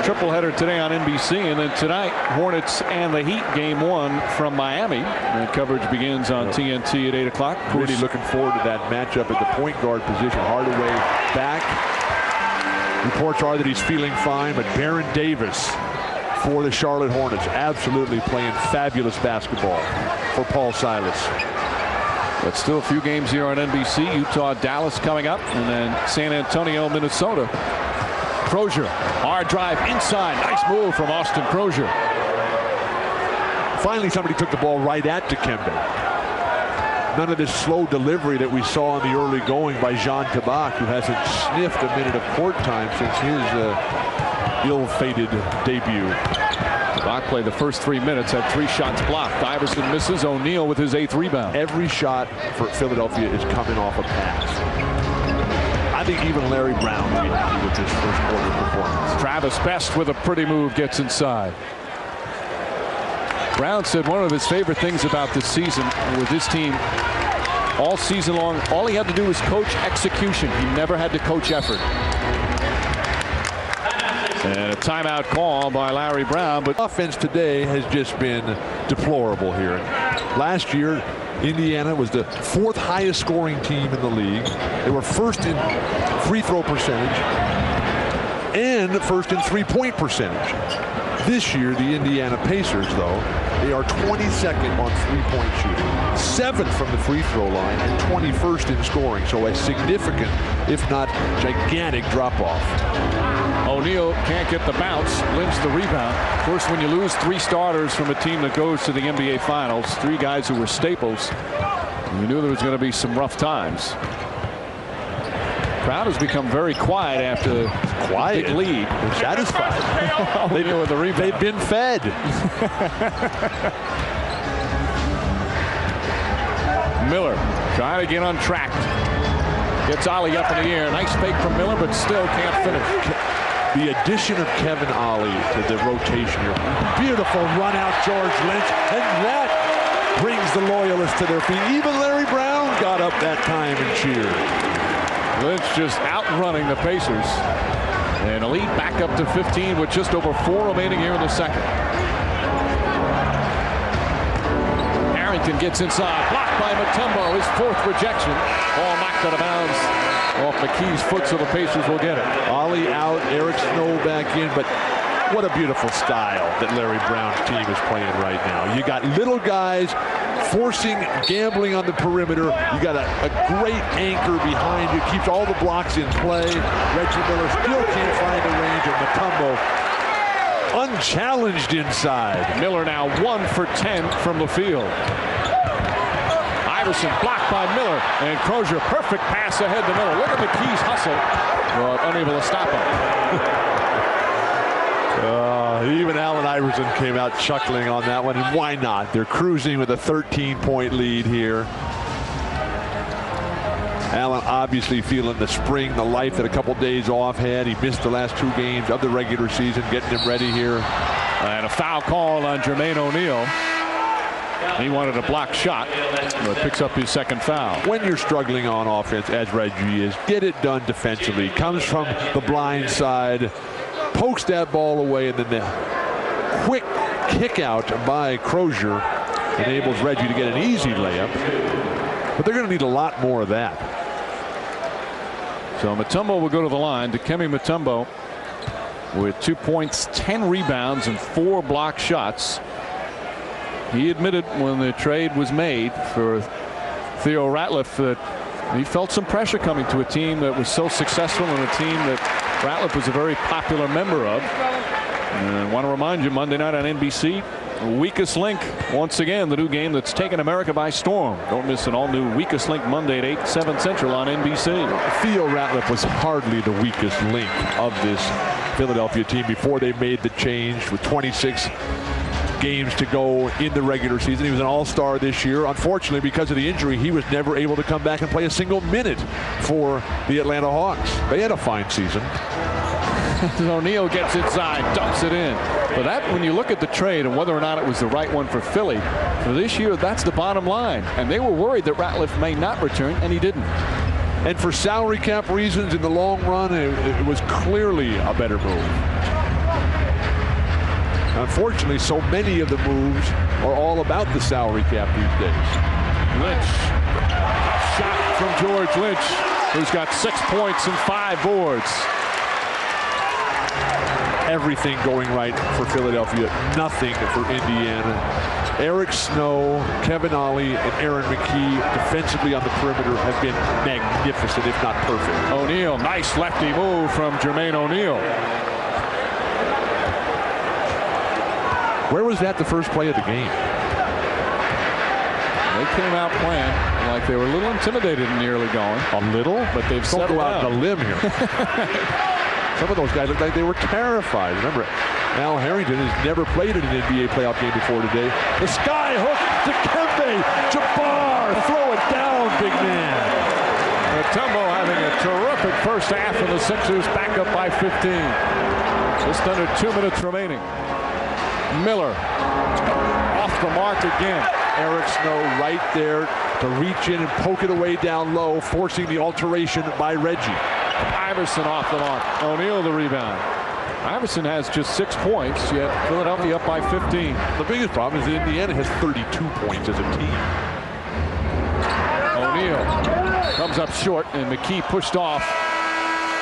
A: triple header today on NBC, and then tonight, Hornets and the Heat, game 1 from Miami. And coverage begins on TNT at 8 o'clock.
B: Really looking forward to that matchup at the point guard position. Hardaway back. Reports are that he's feeling fine, but Baron Davis for the Charlotte Hornets, absolutely playing fabulous basketball for Paul Silas.
A: But still a few games here on NBC. Utah, Dallas coming up, and then San Antonio, Minnesota. Crozier, hard drive inside. Nice move from Austin Crozier.
B: Finally, somebody took the ball right at Dikembe. None of this slow delivery that we saw in the early going by Jean Tabak, who hasn't sniffed a minute of court time since his ill-fated debut.
A: Tabak played the first 3 minutes, had 3 shots blocked. Iverson misses. O'Neal with his 8th rebound.
B: Every shot for Philadelphia is coming off a pass. I think even Larry Brown will be happy with this first quarter performance.
A: Travis Best with a pretty move gets inside. Brown said one of his favorite things about this season with his team all season long, all he had to do was coach execution. He never had to coach effort. And a timeout call by Larry Brown. But
B: offense today has just been deplorable here. Last year, Indiana was the 4th highest scoring team in the league. They were 1st in free throw percentage and 1st in 3-point percentage. This year, the Indiana Pacers, though, they are 22nd on 3-point shooting, 7th from the free throw line, and 21st in scoring. So a significant, if not gigantic, drop-off.
A: O'Neal can't get the bounce, limps the rebound. Of course, when you lose 3 starters from a team that goes to the NBA Finals, 3 guys who were staples, you knew there was going to be some rough times. Crowd has become very quiet after the big lead.
B: They're satisfied.
A: With the rebound.
B: They've been fed.
A: Miller trying to get untracked. Gets Ollie up in the air. Nice fake from Miller, but still can't finish.
B: The addition of Kevin Ollie to the rotation here.
C: Beautiful run out, George Lynch, and that brings the loyalists to their feet. Even Larry Brown
B: Got up that time and cheered.
A: Lynch just outrunning the Pacers. And a lead back up to 15 with just over 4 remaining here in the second. Harrington gets inside. Blocked by Mutombo. His 4th rejection. Ball knocked out of bounds off McKee's foot, so the Pacers will get it.
B: Ollie out, Eric Snow back in, but what a beautiful style that Larry Brown's team is playing right now. You got little guys forcing gambling on the perimeter. You got a great anchor behind you, keeps all the blocks in play. Reggie Miller still can't find the range of Mutombo. Unchallenged inside.
A: Miller now 1 for 10 from the field. Iverson blocked by Miller, and Crozier, perfect pass ahead to Miller. Look at McKee's hustle, but unable to stop him.
B: Even Allen Iverson came out chuckling on that one, and why not? They're cruising with a 13-point lead here. Allen obviously feeling the spring, the life that a couple days off had. He missed the last 2 games of the regular season, getting him ready here.
A: And a foul call on Jermaine O'Neal. He wanted a block shot, but picks up his 2nd foul.
B: When you're struggling on offense, as Reggie is, get it done defensively. Comes from the blind side, pokes that ball away, and then the quick kick out by Crozier enables Reggie to get an easy layup. But they're going to need a lot more of that.
A: So Mutombo will go to the line. Dikembe Mutombo with 2 points, 10 rebounds, and 4 block shots. He admitted when the trade was made for Theo Ratliff that he felt some pressure coming to a team that was so successful and a team that Ratliff was a very popular member of. And I want to remind you, Monday night on NBC, Weakest Link, once again, the new game that's taken America by storm. Don't miss an all-new Weakest Link Monday at 8, 7 Central on NBC.
B: Theo Ratliff was hardly the weakest link of this Philadelphia team before they made the change with 26 games to go in the regular season. He was an all-star this year. Unfortunately, because of the injury, he was never able to come back and play a single minute for the Atlanta Hawks. They had a fine season.
A: O'Neal gets inside, dumps it in. But that, when you look at the trade and whether or not it was the right one for Philly, for this year, that's the bottom line. And they were worried that Ratliff may not return, and he didn't.
B: And for salary cap reasons, in the long run, it was clearly a better move. Unfortunately, so many of the moves are all about the salary cap these days.
A: Lynch. Shot from George Lynch, who's got 6 points and 5 boards.
B: Everything going right for Philadelphia, nothing for Indiana. Eric Snow, Kevin Ollie, and Aaron McKee defensively on the perimeter have been magnificent, if not perfect.
A: O'Neal, nice lefty move from Jermaine O'Neal.
B: Where was that the first play of the game?
A: They came out playing like they were a little intimidated in the early going.
B: A little?
A: But they've
B: Don't
A: settled
B: go out on a limb here. Some of those guys looked like they were terrified. Remember, Al Harrington has never played in an NBA playoff game before today. The sky hook to Dikembe. Jabbar, throw it down, big man.
A: Mutombo having a terrific first half, and the Sixers back up by 15. Just under 2 minutes remaining. Miller off the mark again.
B: Eric Snow right there to reach in and poke it away down low, forcing the alteration by Reggie.
A: Iverson off the mark. O'Neal the rebound. Iverson has just 6 points, yet Philadelphia up by 15.
B: The biggest problem is that Indiana has 32 points as a team.
A: O'Neal comes up short, and McKee pushed off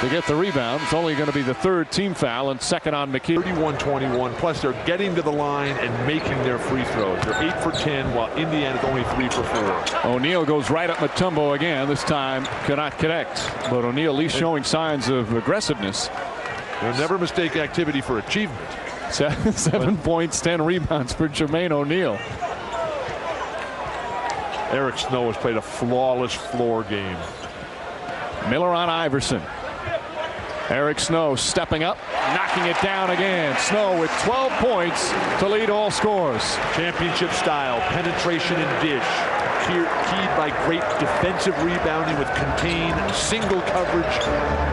A: to get the rebound. It's only going to be the 3rd team foul and 2nd on McKee.
B: 31-21, plus they're getting to the line and making their free throws. They're 8 for 10, while Indiana's only 3 for 4.
A: O'Neal goes right at Mutombo again. This time cannot connect, but O'Neal at least showing signs of aggressiveness.
B: They'll never mistake activity for achievement.
A: 7 points, 10 rebounds for Jermaine O'Neal.
B: Eric Snow has played a flawless floor game.
A: Miller on Iverson. Eric Snow stepping up, knocking it down again. Snow with 12 points to lead all scorers.
B: Championship style, penetration and dish. Keyed by great defensive rebounding with contained single coverage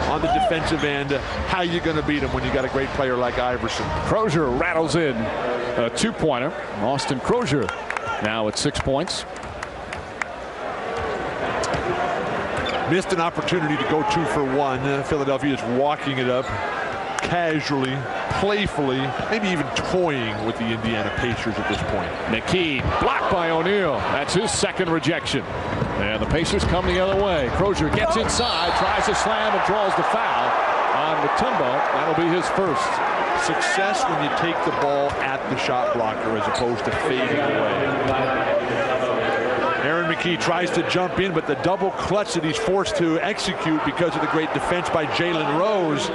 B: on the defensive end. How you going to beat him when you got a great player like Iverson?
A: Crozier rattles in a 2-pointer. Austin Crozier now at 6 points.
B: Missed an opportunity to go 2 for 1. Philadelphia is walking it up casually, playfully, maybe even toying with the Indiana Pacers at this point.
A: McKee blocked by O'Neal. That's his 2nd rejection. And the Pacers come the other way. Crozier gets inside, tries to slam, and draws the foul on Mutombo. That'll be his 1st.
B: Success when you take the ball at the shot blocker as opposed to fading away. Aaron McKee tries to jump in, but the double clutch that he's forced to execute because of the great defense by Jalen Rose.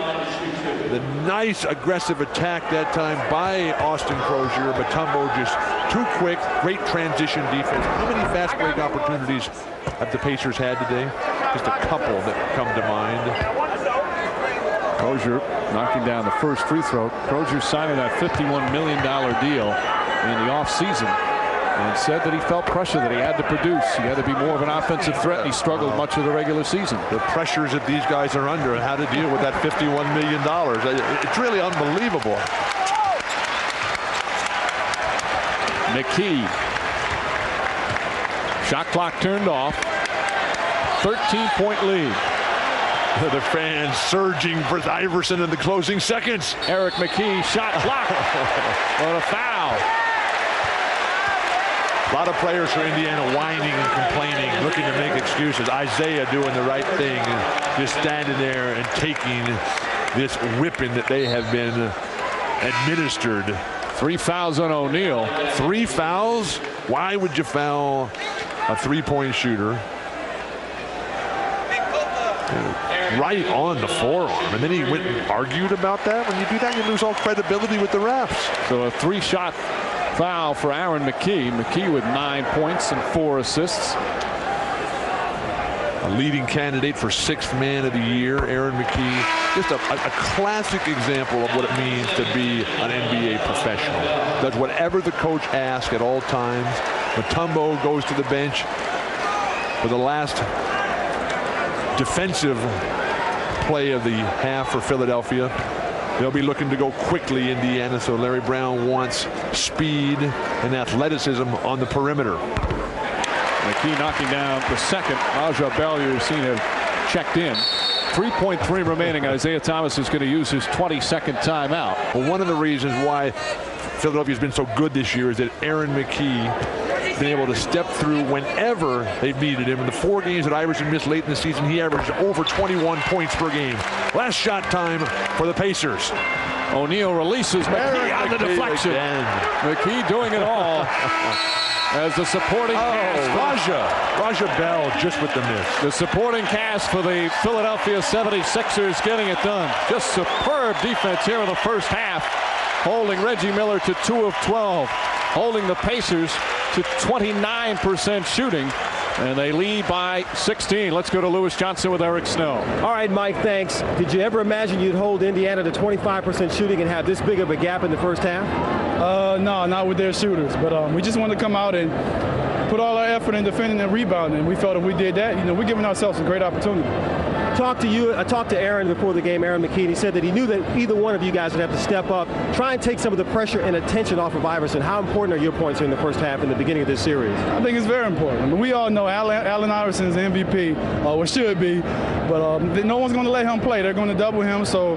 B: The nice aggressive attack that time by Austin Crozier. Mutombo just too quick. Great transition defense. How many fast break opportunities have the Pacers had today? Just a couple that come to mind.
A: Crozier knocking down the first free throw. Crozier signing that $51 million deal in the offseason. And said that he felt pressure that he had to produce. He had to be more of an offensive threat, and he struggled much of the regular season.
B: The pressures that these guys are under and how to deal with that $51 million. It's really unbelievable.
A: McKee. Shot clock turned off. 13-point lead.
B: The fans surging for Iverson in the closing seconds.
A: Eric McKee, shot clock. What a foul.
B: A lot of players for Indiana whining and complaining, looking to make excuses. Isaiah doing the right thing and just standing there and taking this whipping that they have been administered.
A: 3 fouls on O'Neal.
B: 3 fouls? Why would you foul a three-point shooter? Right on the forearm, and then he went and argued about that. When you do that, you lose all credibility with the refs.
A: So a 3-shot foul for Aaron McKie. McKie with 9 points and 4 assists.
B: A leading candidate for 6th man of the year, Aaron McKie. Just a classic example of what it means to be an NBA professional. Does whatever the coach asks at all times. Mutombo goes to the bench for the last defensive play of the half for Philadelphia. They'll be looking to go quickly, Indiana, so Larry Brown wants speed and athleticism on the perimeter.
A: McKie knocking down the second. Aja Bell, you've seen him checked in. 3.3 remaining. Isaiah Thomas is going to use his 22nd timeout.
B: Well, one of the reasons why Philadelphia's been so good this year is that Aaron McKie has been able to step through whenever they've needed him. In the 4 games that Iverson missed late in the season, he averaged over 21 points per game. Last shot time for the Pacers.
A: O'Neal releases McKie on the deflection.
B: Again.
A: McKie doing it all. As the supporting cast.
B: Raja Bell just with the miss.
A: The supporting cast for the Philadelphia 76ers getting it done. Just superb defense here in the first half. Holding Reggie Miller to 2 of 12. Holding the Pacers to 29% shooting. And they lead by 16. Let's go to Lewis Johnson with Eric Snow.
D: All right, Mike, thanks. Did you ever imagine you'd hold Indiana to 25% shooting and have this big of a gap in the first half?
E: No, not with their shooters. But we just wanted to come out and put all our effort in defending and rebounding. And we felt if we did that, we're giving ourselves a great opportunity.
D: I talked to Aaron before the game, Aaron McKie, and he said that he knew that either one of you guys would have to step up, try and take some of the pressure and attention off of Iverson. How important are your points in the first half in the beginning of this series?
E: I think it's very important. I mean, we all know Allen Iverson is the MVP, or should be, but no one's going to let him play. They're going to double him, so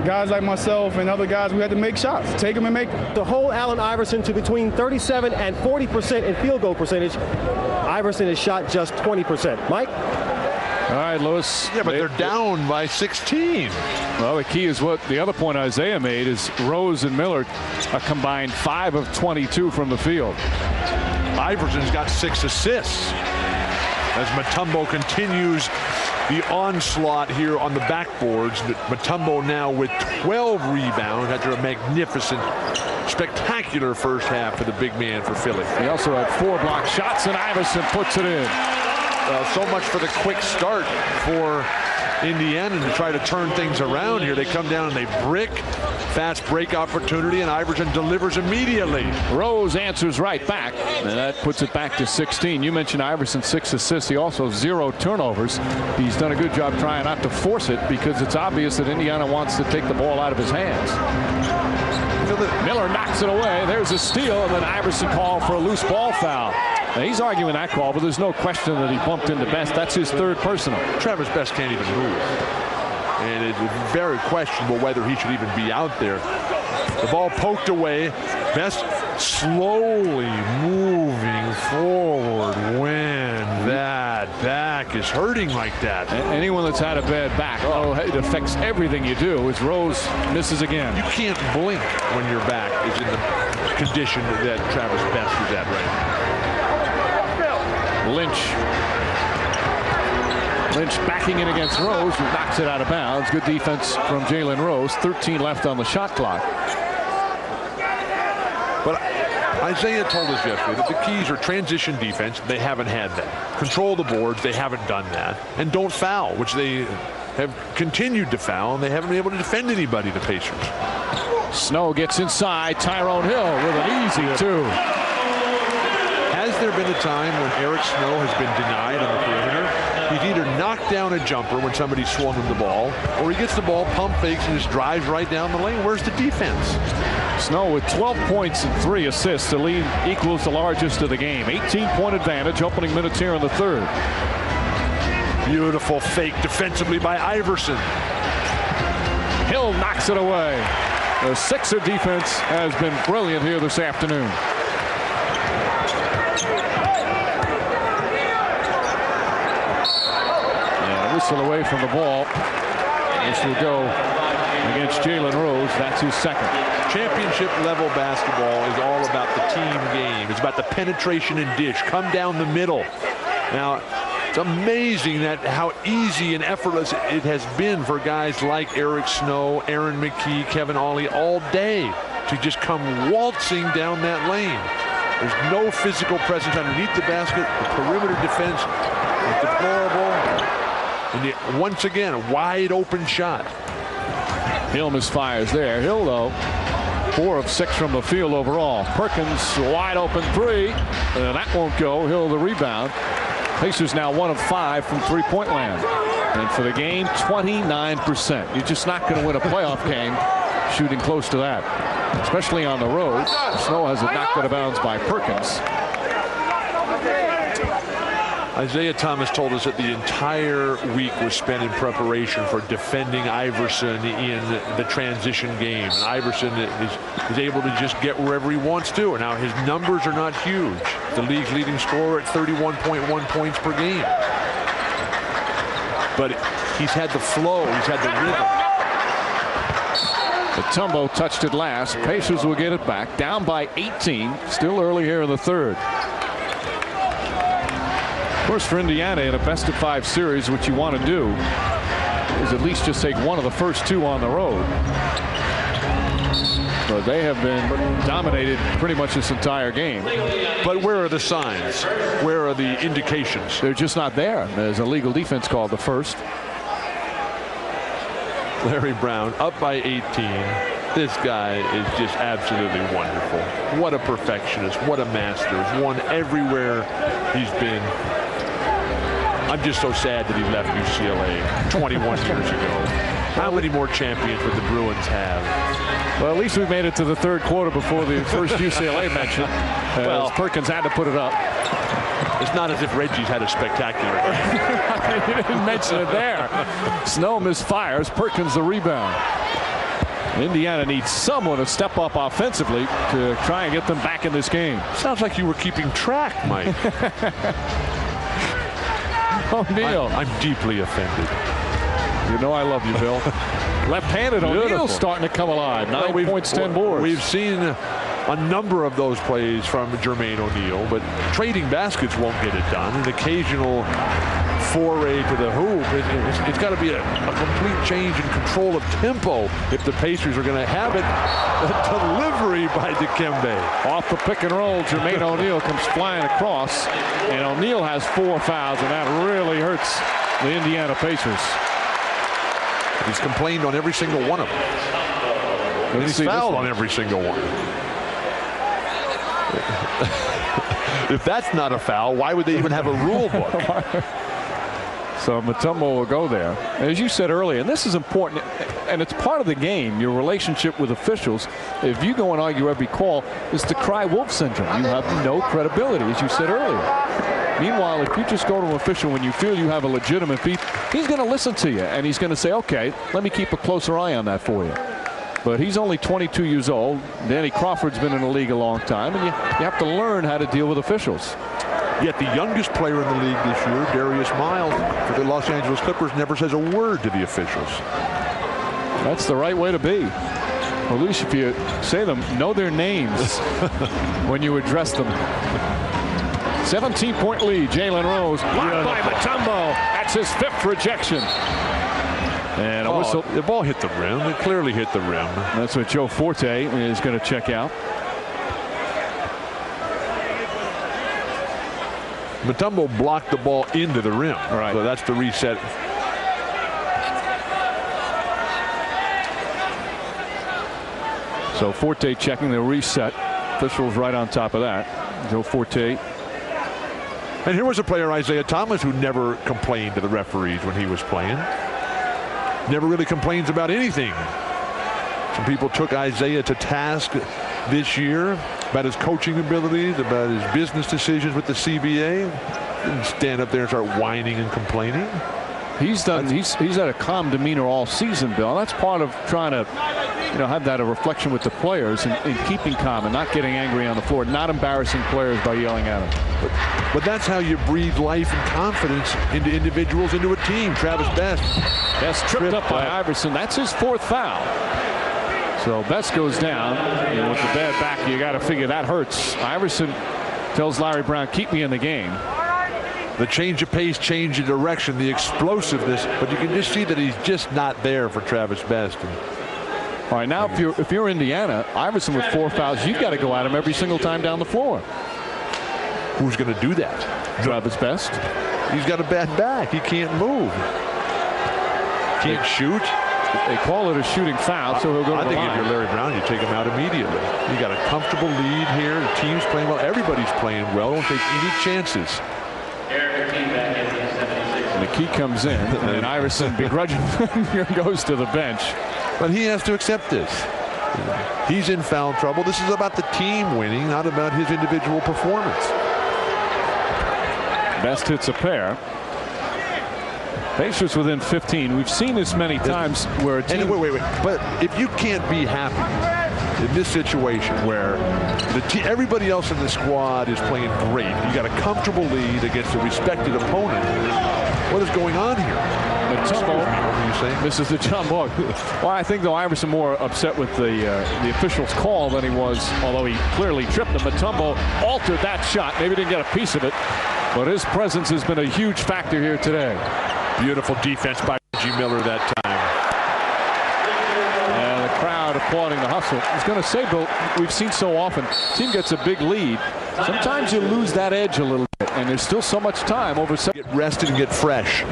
E: guys like myself and other guys, we had to make shots. Take them and make them.
D: To hold Allen Iverson to between 37 and 40% in field goal percentage, Iverson has shot just 20%. Mike?
A: All right, Lewis.
B: Yeah, but they're down by 16.
A: Well, the key is what the other point Isaiah made is Rose and Miller a combined 5 of 22 from the field.
B: Iverson's got 6 assists as Mutombo continues the onslaught here on the backboards. Mutombo now with 12 rebounds after a magnificent, spectacular first half for the big man for Philly.
A: He also had 4 block shots, and Iverson puts it in.
B: So much for the quick start for Indiana to try to turn things around here. They come down and they brick. Fast break opportunity, and Iverson delivers immediately.
A: Rose answers right back, and that puts it back to 16. You mentioned Iverson 6 assists. He also 0 turnovers. He's done a good job trying not to force it because it's obvious that Indiana wants to take the ball out of his hands. Miller knocks it away. There's a steal, and then Iverson called for a loose ball foul. Now, he's arguing that call, but there's no question that he bumped into Best. That's his 3rd personal.
B: Travis Best can't even move. And it's very questionable whether he should even be out there. The ball poked away. Best slowly moving forward when that back is hurting like that.
A: Anyone that's had a bad back, it affects everything you do. As Rose misses again.
B: You can't blink when your back is in the condition that Travis Best is at right now.
A: Lynch backing in against Rose, who knocks it out of bounds. Good defense from Jalen Rose. 13 left on the shot clock.
B: But Isaiah told us yesterday that the keys are transition defense. They haven't had that. Control the boards. They haven't done that. And don't foul, which they have continued to foul, and they haven't been able to defend anybody, the Pacers.
A: Snow gets inside. Tyrone Hill with an easy 2.
B: Has there been a time when Eric Snow has been denied on the perimeter? He's either knocked down a jumper when somebody swung him the ball, or he gets the ball, pump fakes, and just drives right down the lane. Where's the defense?
A: Snow with 12 points and 3 assists. The lead equals the largest of the game. 18-point advantage opening minutes here in the 3rd.
B: Beautiful fake defensively by Iverson.
A: Hill knocks it away. The Sixer defense has been brilliant here this afternoon. whistle away from the ball. This will go against Jalen Rose. That's his second.
B: Championship level basketball is all about the team game. It's about the penetration and dish. Come down the middle. Now, it's amazing that how easy and effortless it has been for guys like Eric Snow, Aaron McKee, Kevin Ollie all day to just come waltzing down that lane. There's no physical presence underneath the basket. The perimeter defense is deplorable. And once again, a wide open shot.
A: Hill misfires there. Hill, though, 4 of 6 from the field overall. Perkins, wide open 3. That won't go. Hill the rebound. Pacers now 1 of 5 from three-point land. And for the game, 29%. You're just not going to win a playoff game shooting close to that, especially on the road. Snow has it knocked out of bounds by Perkins.
B: Isaiah Thomas told us that the entire week was spent in preparation for defending Iverson in the transition game. And Iverson is able to just get wherever he wants to. And now his numbers are not huge. The league's leading scorer at 31.1 points per game. But he's had the flow. He's had the rhythm.
A: Mutombo touched it last. Pacers will get it back. Down by 18. Still early here in the third. Of course, for Indiana in a best-of-5 series, what you want to do is at least just take one of the first 2 on the road. But they have been dominated pretty much this entire game.
B: But where are the signs? Where are the indications?
A: They're just not there. There's a legal defense called the first.
B: Larry Brown up by 18. This guy is just absolutely wonderful. What a perfectionist. What a master. He's won everywhere he's been. I'm just so sad that he left UCLA 21 years ago. How many more champions would the Bruins have?
A: Well, at least we made it to the third quarter before the first UCLA mention. Well, Perkins had to put it up.
B: It's not as if Reggie's had a spectacular game.
A: You didn't mention it there. Snow misfires. Perkins the rebound. Indiana needs someone to step up offensively to try and get them back in this game.
B: Sounds like you were keeping track, Mike.
A: O'Neal.
B: I'm deeply offended.
A: You know I love you, Bill. Left-handed O'Neal starting to come alive. 9 points, 10 boards.
B: We've seen a number of those plays from Jermaine O'Neal, but trading baskets won't get it done. An occasional foray to the hoop. It's got to be a complete change in control of tempo if the Pacers are going to have it. A delivery by Dikembe.
A: Off the pick and roll, Jermaine O'Neal comes flying across, and O'Neal has 4 fouls, and that really hurts the Indiana Pacers.
B: He's complained on every single one of them. And he's fouled on every single one. If that's not a foul, why would they even have a rule book?
A: So Mutombo will go there. As you said earlier, and this is important, and it's part of the game, your relationship with officials. If you go and argue every call, it's the cry wolf syndrome. You have no credibility, as you said earlier. Meanwhile, if you just go to an official when you feel you have a legitimate beef, he's going to listen to you, and he's going to say, okay, let me keep a closer eye on that for you. But he's only 22 years old. Danny Crawford's been in the league a long time, and you have to learn how to deal with officials.
B: Yet the youngest player in the league this year, Darius Miles, for the Los Angeles Clippers, never says a word to the officials.
A: That's the right way to be. Or at least if you say them, know their names when you address them. 17-point lead, Jalen Rose. Blocked by Mutombo. That's his 5th rejection. And a whistle.
B: The ball hit the rim. It clearly hit the rim.
A: That's what Joe Forte is going to check out.
B: Mutombo blocked the ball into the rim.
A: Right.
B: So that's the reset.
A: So Forte checking the reset. Officials right on top of that. Joe Forte.
B: And here was a player, Isaiah Thomas, who never complained to the referees when he was playing. Never really complains about anything. Some people took Isaiah to task this year about his coaching abilities, about his business decisions with the CBA. Didn't stand up there and start whining and complaining.
A: He's had a calm demeanor all season, Bill. That's part of trying to have that a reflection with the players in keeping calm and not getting angry on the floor, not embarrassing players by yelling at them.
B: But that's how you breathe life and confidence into individuals, into a team. Travis Best.
A: Best tripped up by Iverson. That's his 4th foul. So Best goes down, and with the bad back, you got to figure that hurts. Iverson tells Larry Brown, keep me in the game.
B: The change of pace, change of direction, the explosiveness, but you can just see that he's just not there for Travis Best.
A: All right, now if you're Indiana, Iverson with 4 fouls, you've got to go at him every single time down the floor.
B: Who's going to do that?
A: Travis Best.
B: He's got a bad back. He can't move. Can't shoot.
A: They call it a shooting foul, so he'll go to the line.
B: I think if you're Larry Brown, you take him out immediately. You got a comfortable lead here. The team's playing well. Everybody's playing well. Don't take any chances.
A: McKee comes in, and Iverson begrudgingly goes to the bench.
B: But he has to accept this. He's in foul trouble. This is about the team winning, not about his individual performance.
A: Best hits a pair. Pacers within 15. We've seen this many times where a team.
B: Wait. But if you can't be happy in this situation where everybody else in the squad is playing great, you got a comfortable lead against a respected opponent. What is going on here?
A: Mutombo misses the jump ball. Well, I think though Iverson more upset with the official's call than he was, although he clearly tripped him. Mutombo altered that shot. Maybe didn't get a piece of it, but his presence has been a huge factor here today.
B: Beautiful defense by R1G Miller that time.
A: And the crowd applauding the hustle. I was going to say, Bill, we've seen so often, team gets a big lead. Sometimes you lose that edge a little bit, and there's still so much time over.
B: Get rested and get fresh.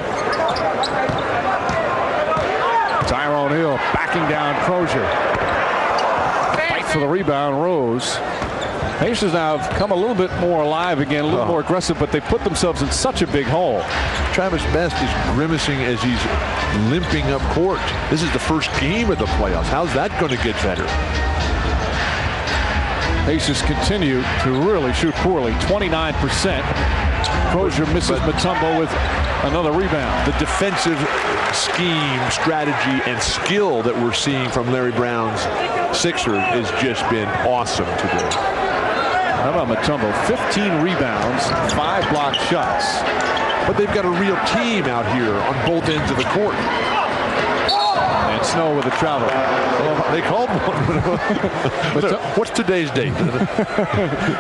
A: Tyrone Hill backing down Crozier. Fight for the rebound, Rose. Pacers now have come a little bit more alive again, a little more aggressive, but they put themselves in such a big hole.
B: Travis Best is grimacing as he's limping up court. This is the first game of the playoffs. How's that going to get better?
A: Pacers continue to really shoot poorly, 29%. Crozier misses Mutombo with another rebound. The
B: defensive scheme, strategy, and skill that we're seeing from Larry Brown's Sixers has just been awesome today.
A: How about Mutombo? 15 rebounds, 5 blocked shots.
B: But they've got a real team out here on both ends of the court.
A: And Snow with a travel.
B: Well, they called one. What's today's date?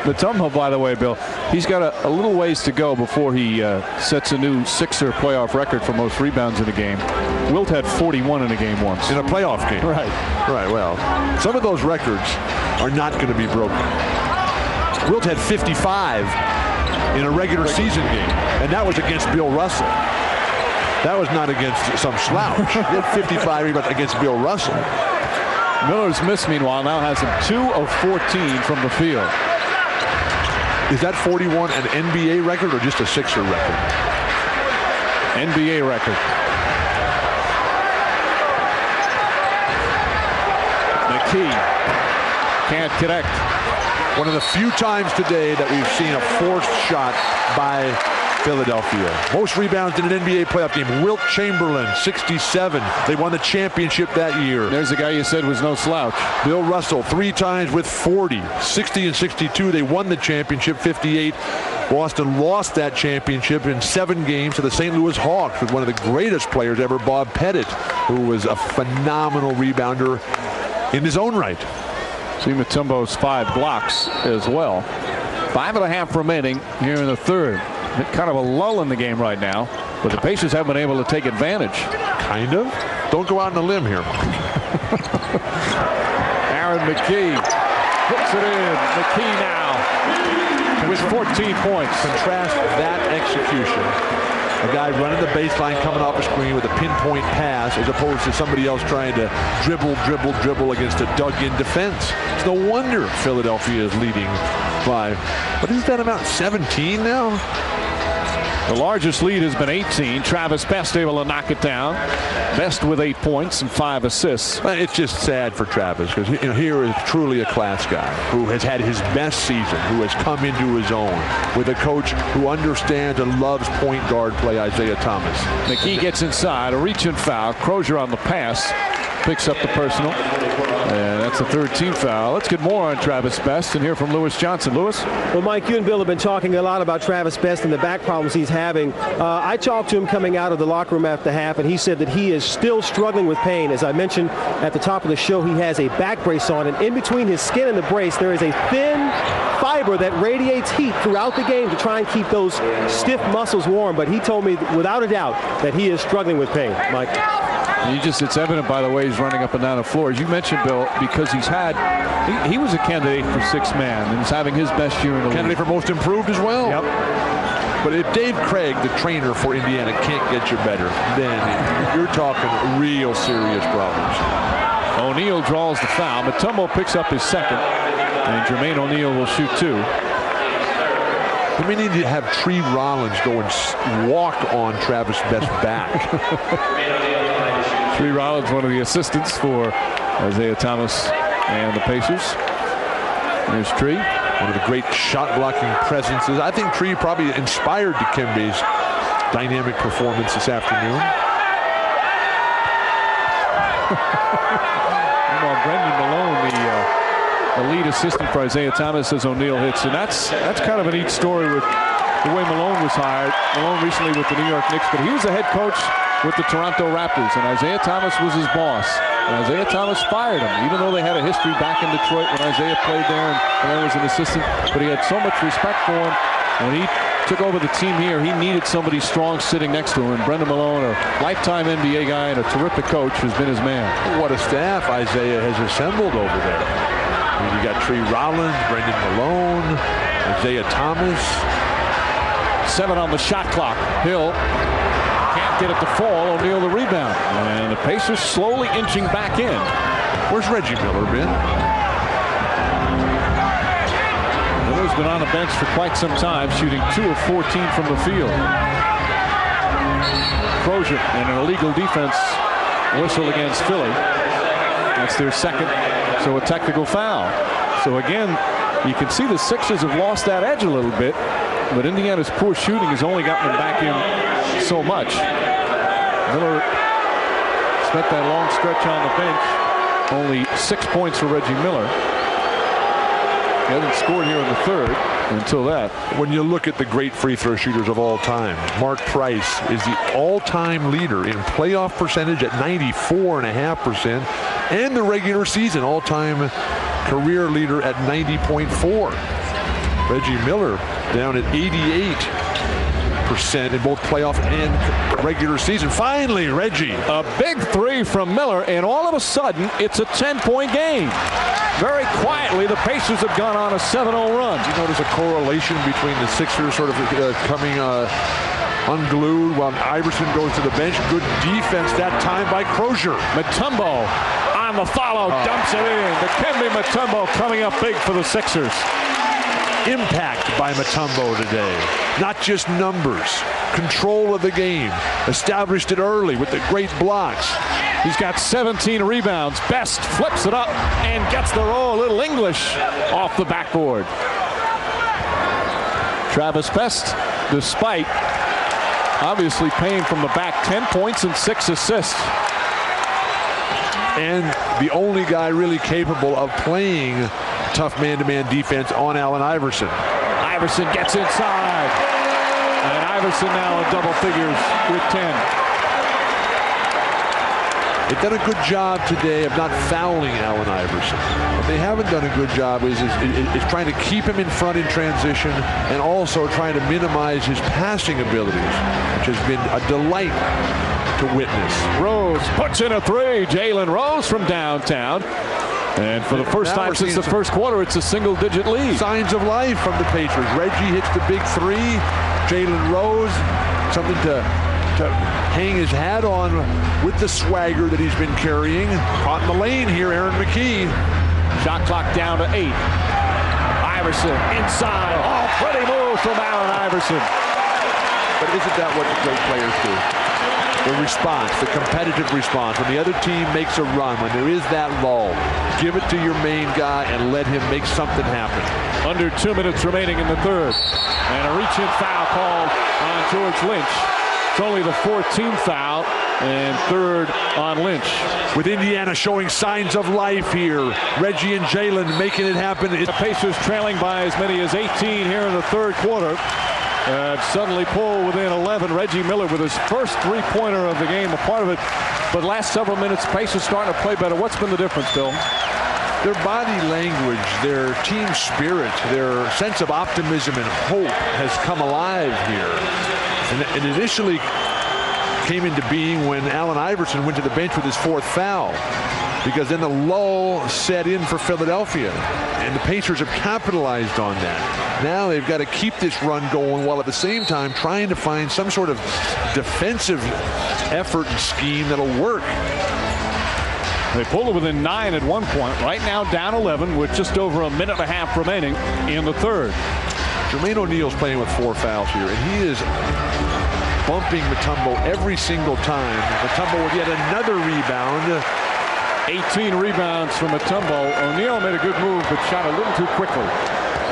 A: Mutombo, by the way, Bill, he's got a little ways to go before he sets a new Sixer playoff record for most rebounds in a game. Wilt had 41 in a game once.
B: In a playoff game.
A: Right.
B: Right, well, some of those records are not going to be broken. Wilt had 55 in a regular season game, and that was against Bill Russell. That was not against some slouch. He had 55 rebounds against Bill Russell.
A: Miller's miss, meanwhile, now has him 2 of 14 from the field.
B: Is that 41 an NBA record or just a Sixer record?
A: NBA record. McKee can't connect.
B: One of the few times today that we've seen a forced shot by Philadelphia. Most rebounds in an NBA playoff game. Wilt Chamberlain, 67. They won the championship that year.
A: There's the guy you said was no slouch.
B: Bill Russell, 3 times with 40. 60 and 62. They won the championship, 58. Boston lost that championship in 7 games to the St. Louis Hawks with one of the greatest players ever, Bob Pettit, who was a phenomenal rebounder in his own right.
A: See Mutombo's 5 blocks as well. 5.5 remaining here in the third. Kind of a lull in the game right now, but the Pacers haven't been able to take advantage.
B: Kind of. Don't go out on a limb here.
A: Aaron McKee puts it in. McKee now with 14 points.
B: Contrast that execution. A guy running the baseline, coming off a screen with a pinpoint pass, as opposed to somebody else trying to dribble against a dug-in defense. It's no wonder Philadelphia is leading by, what is that amount, 17 now?
A: The largest lead has been 18. Travis Best able to knock it down. Best with 8 points and 5 assists.
B: It's just sad for Travis because here is truly a class guy who has had his best season, who has come into his own with a coach who understands and loves point guard play, Isaiah Thomas.
A: McKee gets inside, a reach and foul. Crozier on the pass. picks up the personal. And that's the third team foul. Let's get more on Travis Best and hear from Lewis Johnson. Lewis?
D: Well, Mike, you and Bill have been talking a lot about Travis Best and the back problems he's having. I talked to him coming out of the locker room after half, and he said that he is still struggling with pain. As I mentioned at the top of the show, he has a back brace on, and in between his skin and the brace, there is a thin fiber that radiates heat throughout the game to try and keep those stiff muscles warm. But he told me without a doubt that he is struggling with pain, Mike.
A: It's evident by the way he's running up and down the floor. As you mentioned, Bill, because he was a candidate for sixth man and is having his best year in the league.
B: Candidate for most improved as well.
A: Yep.
B: But if Dave Craig, the trainer for Indiana, can't get you better, then you're talking real serious problems.
A: O'Neal draws the foul. Mutombo picks up his second, and Jermaine O'Neal will shoot two.
B: We need to have Tree Rollins go and walk on Travis Best's back.
A: Tree Rollins, one of the assistants for Isaiah Thomas and the Pacers. There's Tree.
B: One of the great shot-blocking presences. I think Tree probably inspired Dikembe's dynamic performance this afternoon.
A: Brendan Malone, the lead assistant for Isaiah Thomas, as O'Neal hits. And that's kind of a neat story with the way Malone was hired. Malone recently with the New York Knicks, but he was the head coach with the Toronto Raptors, and Isaiah Thomas was his boss. And Isaiah Thomas fired him, even though they had a history back in Detroit when Isaiah played there and Malone was an assistant. But he had so much respect for him. When he took over the team here, he needed somebody strong sitting next to him. And Brendan Malone, a lifetime NBA guy and a terrific coach, has been his man.
B: What a staff Isaiah has assembled over there. I mean, you got Tree Rollins, Brendan Malone, Isaiah Thomas.
A: 7 on the shot clock. Hill can't get it to fall. O'Neal the rebound. And the Pacers slowly inching back in.
B: Where's Reggie Miller been?
A: Miller's been on the bench for quite some time, shooting 2 of 14 from the field. Crozier and an illegal defense whistle against Philly. That's their second, so a technical foul. So again, you can see the Sixers have lost that edge a little bit, but Indiana's poor shooting has only gotten them back in so much. Miller spent that long stretch on the bench. Only 6 points for Reggie Miller. He hasn't scored here in the third until that.
B: When you look at the great free throw shooters of all time, Mark Price is the all-time leader in playoff percentage at 94.5%, and the regular season all-time career leader at 90.4. Reggie Miller down at 88% in both playoff and regular season. Finally, Reggie.
A: A big three from Miller, and all of a sudden, it's a 10-point game. Very quietly, the Pacers have gone on a 7-0 run.
B: You notice a correlation between the Sixers sort of coming unglued while Iverson goes to the bench. Good defense that time by Crozier.
A: Mutombo on the follow, dumps it in. Dikembe Mutombo coming up big for the Sixers.
B: Impact by Mutombo today. Not just numbers. Control of the game. Established it early with the great blocks.
A: He's got 17 rebounds. Best flips it up and gets the roll. A little English off the backboard. Travis Best, despite obviously paying from the back, 10 points and 6 assists.
B: And the only guy really capable of playing tough man-to-man defense on Allen Iverson.
A: Iverson gets inside. And Iverson now in double figures with 10.
B: They've done a good job today of not fouling Allen Iverson. What they haven't done a good job is trying to keep him in front in transition and also trying to minimize his passing abilities, which has been a delight to witness.
A: Rose puts in a three. Jalen Rose from downtown. And for the first time since the first quarter, it's a single-digit lead.
B: Signs of life from the Pacers. Reggie hits the big three. Jalen Rose, something to hang his hat on with the swagger that he's been carrying. Caught in the lane here, Aaron McKee.
A: Shot clock down to 8. Iverson inside. Oh, pretty move from Allen Iverson.
B: But isn't that what the great players do? The response, the competitive response. When the other team makes a run, when there is that lull, give it to your main guy and let him make something happen.
A: Under 2 minutes remaining in the third. And a reach-in foul called on George Lynch. It's only the 14th foul and third on Lynch.
B: With Indiana showing signs of life here. Reggie and Jalen making it happen.
A: The Pacers trailing by as many as 18 here in the third quarter. Suddenly pull within 11. Reggie Miller with his first three-pointer of the game, a part of it. But last several minutes, Pacers starting to play better. What's been the difference, Bill?
B: Their body language, their team spirit, their sense of optimism and hope has come alive here. And it initially came into being when Allen Iverson went to the bench with his fourth foul, because then the lull set in for Philadelphia, and the Pacers have capitalized on that. Now they've got to keep this run going while at the same time trying to find some sort of defensive effort and scheme that'll work.
A: They pulled it within 9 at one point. Right now down 11 with just over a minute and a half remaining in the third.
B: Jermaine O'Neal's playing with 4 fouls here, and he is bumping Mutombo every single time. Mutombo with yet another rebound.
A: 18 rebounds from Mutombo. O'Neal made a good move, but shot a little too quickly.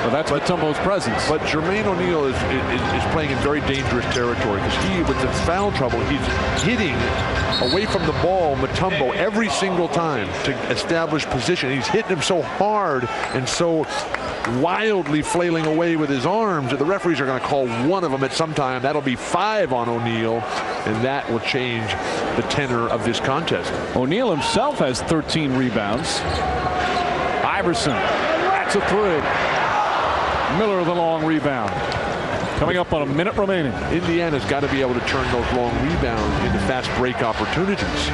A: Well, that's Mutombo's presence.
B: But Jermaine O'Neal is playing in very dangerous territory, because he, with the foul trouble, he's hitting away from the ball Mutombo every single time to establish position. He's hitting him so hard and so wildly flailing away with his arms that the referees are going to call one of them at some time. That'll be 5 on O'Neal, and that will change the tenor of this contest.
A: O'Neal himself has 13 rebounds. Iverson, that's a 3. Miller the long rebound. Coming up on a minute remaining.
B: Indiana's got to be able to turn those long rebounds into fast break opportunities.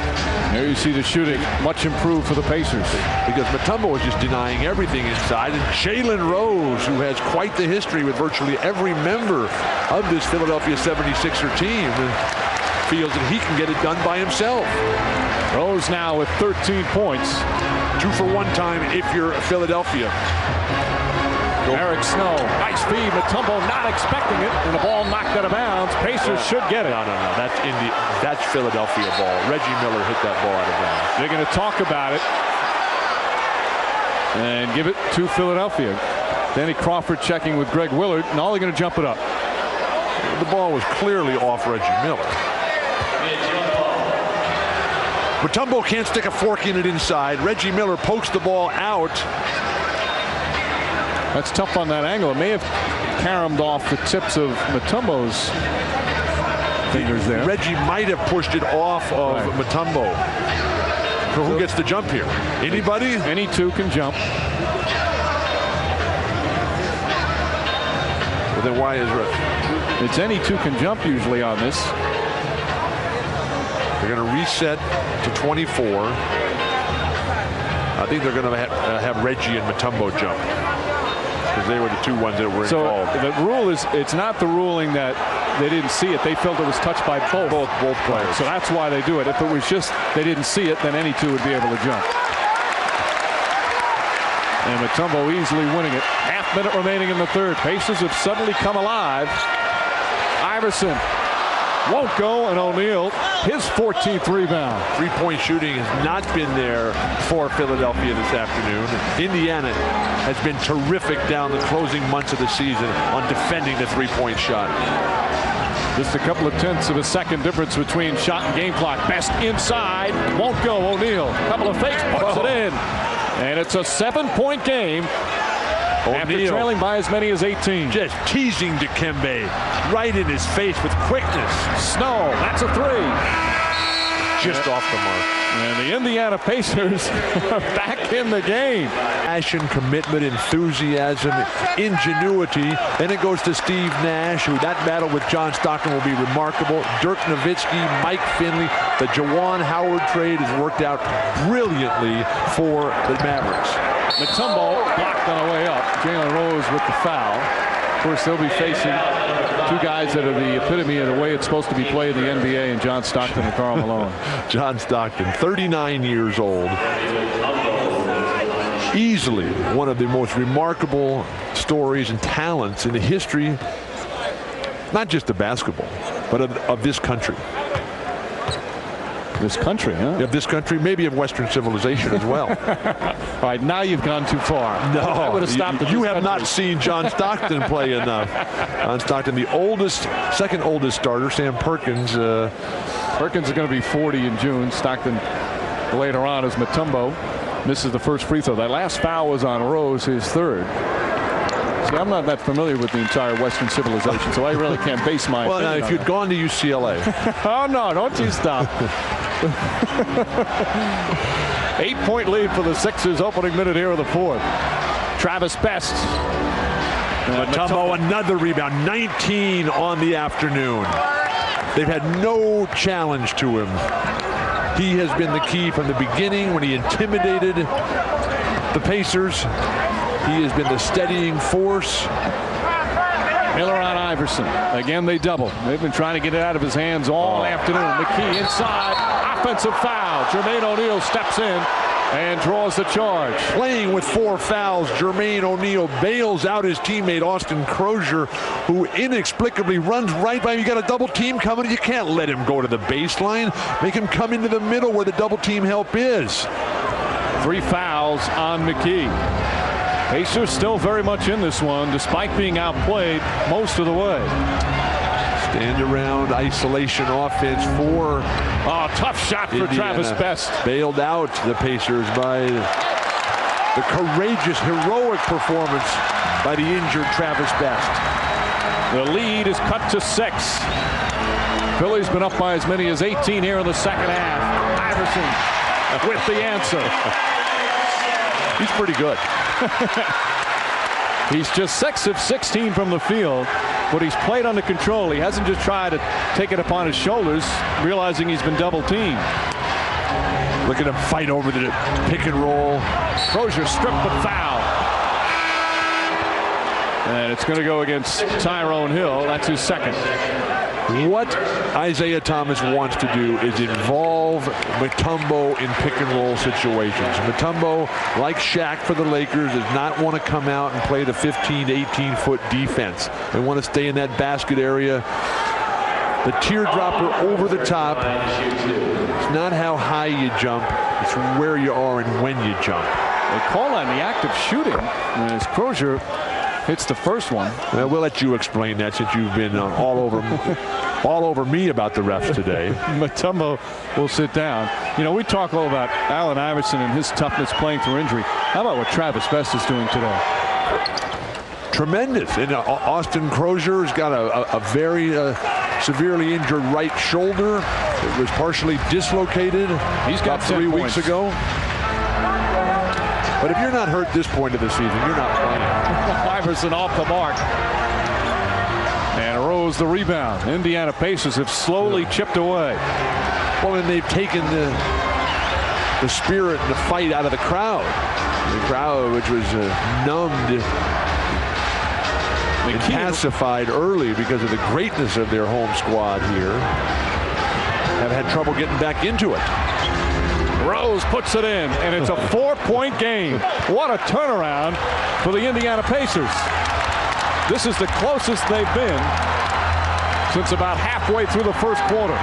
A: There you see the shooting much improved for the Pacers,
B: because Mutombo is just denying everything inside, and Jalen Rose, who has quite the history with virtually every member of this Philadelphia 76er team, feels that he can get it done by himself.
A: Rose now with 13 points.
B: 2 for 1 time if you're Philadelphia.
A: Eric Snow, nice feed. Mutombo not expecting it, and the ball knocked out of bounds. Pacers should get it.
B: No. That's Philadelphia ball. Reggie Miller hit that ball out of bounds.
A: They're going to talk about it and give it to Philadelphia. Danny Crawford checking with Greg Willard, and all they're going to jump it up.
B: The ball was clearly off Reggie Miller. Mutombo can't stick a fork in it inside. Reggie Miller pokes the ball out.
A: That's tough on that angle. It may have caromed off the tips of Mutombo's fingers there.
B: Reggie might have pushed it off of Mutombo. So who gets the jump here? Anybody?
A: Any two can jump.
B: Well, then why is Reggie?
A: It's any two can jump usually on this.
B: They're going to reset to 24. I think they're going to have Reggie and Mutombo jump, because they were the 2 ones that were involved.
A: So the rule is, it's not the ruling that they didn't see it. They felt it was touched by both players. So that's why they do it. If it was just they didn't see it, then any two would be able to jump. And Mutombo easily winning it. Half-minute remaining in the third. Pacers have suddenly come alive. Iverson won't go, and O'Neal, his 14th rebound.
B: 3-point shooting has not been there for Philadelphia this afternoon. Indiana has been terrific down the closing months of the season on defending the 3-point shot.
A: Just a couple of tenths of a second difference between shot and game clock. Best inside, won't go. O'Neal, couple of fakes, puts it in. And it's a 7-point game. After trailing by as many as 18.
B: Just teasing Dikembe right in his face with quickness.
A: Snow, that's a 3.
B: Just off the mark.
A: And the Indiana Pacers are back in the game.
B: Passion, commitment, enthusiasm, ingenuity. Then it goes to Steve Nash, who that battle with John Stockton will be remarkable. Dirk Nowitzki, Mike Finley. The Juwan Howard trade has worked out brilliantly for the Mavericks.
A: Mutombo blocked on the way up. Jalen Rose with the foul. Of course, they'll be facing 2 guys that are the epitome of the way it's supposed to be played in the NBA, and John Stockton and Karl Malone.
B: John Stockton, 39 years old. Easily one of the most remarkable stories and talents in the history, not just of basketball, but of this country.
A: this country, huh?
B: Of this country, maybe of Western civilization as well.
A: All right, now you've gone too far.
B: No,
A: I would have stopped.
B: You have not seen John Stockton play enough. John Stockton, the second oldest starter, Sam Perkins.
A: Perkins is going to be 40 in June. Stockton later on as Mutombo misses the first free throw. That last foul was on Rose, his third. See, I'm not that familiar with the entire Western civilization, so I really can't base my opinion.
B: Well, now, if you'd gone to UCLA.
A: Oh, no, don't you stop. 8-point lead for the Sixers, opening minute here of the fourth. Travis Best.
B: Mutombo, another rebound, 19 on the afternoon. They've had no challenge to him. He has been the key from the beginning when he intimidated the Pacers. He has been the steadying force.
A: Miller on Iverson. Again, they double. They've been trying to get it out of his hands all afternoon. McKee inside. Offensive foul. Jermaine O'Neal steps in and draws the charge.
B: Playing with 4 fouls, Jermaine O'Neal bails out his teammate Austin Crozier, who inexplicably runs right by him. You got a double team coming. You can't let him go to the baseline. Make him come into the middle where the double team help is.
A: 3 fouls on McKee. Pacers still very much in this one, despite being outplayed most of the way.
B: Stand around isolation offense for
A: tough shot for
B: Indiana.
A: Travis Best.
B: Bailed out the Pacers by the courageous, heroic performance by the injured Travis Best.
A: The lead is cut to 6. Philly's been up by as many as 18 here in the second half. Iverson with the answer.
B: He's pretty good.
A: He's just 6 of 16 from the field, but he's played under control. He hasn't just tried to take it upon his shoulders, realizing he's been double teamed.
B: Look at him fight over the pick and roll.
A: Crozier stripped the foul. And it's going to go against Tyrone Hill. That's his second.
B: What Isaiah Thomas wants to do is involve Mutombo in pick and roll situations. Mutombo, like Shaq for the Lakers, does not want to come out and play the 15 to 18-foot defense. They want to stay in that basket area. The teardropper over the top. It's not how high you jump. It's where you are and when you jump.
A: They call on the act of shooting as Crozier hits the first one.
B: Well, we'll let you explain that since you've been all over me about the refs today.
A: Mutombo will sit down. You know, we talk all about Allen Iverson and his toughness playing through injury. How about what Travis Best is doing today?
B: Tremendous. And Austin Crozier's got a very severely injured right shoulder. It was partially dislocated.
A: He's got
B: 3 weeks ago. But if you're not hurt this point of the season, you're not playing.
A: Iverson off the mark. And Rose the rebound. Indiana Pacers have slowly chipped away.
B: Well, and they've taken the spirit and the fight out of the crowd. The crowd, which was numbed and pacified early because of the greatness of their home squad here, have had trouble getting back into it.
A: Rose puts it in, and it's a 4-point game. What a turnaround for the Indiana Pacers. This is the closest they've been since about halfway through the first quarter.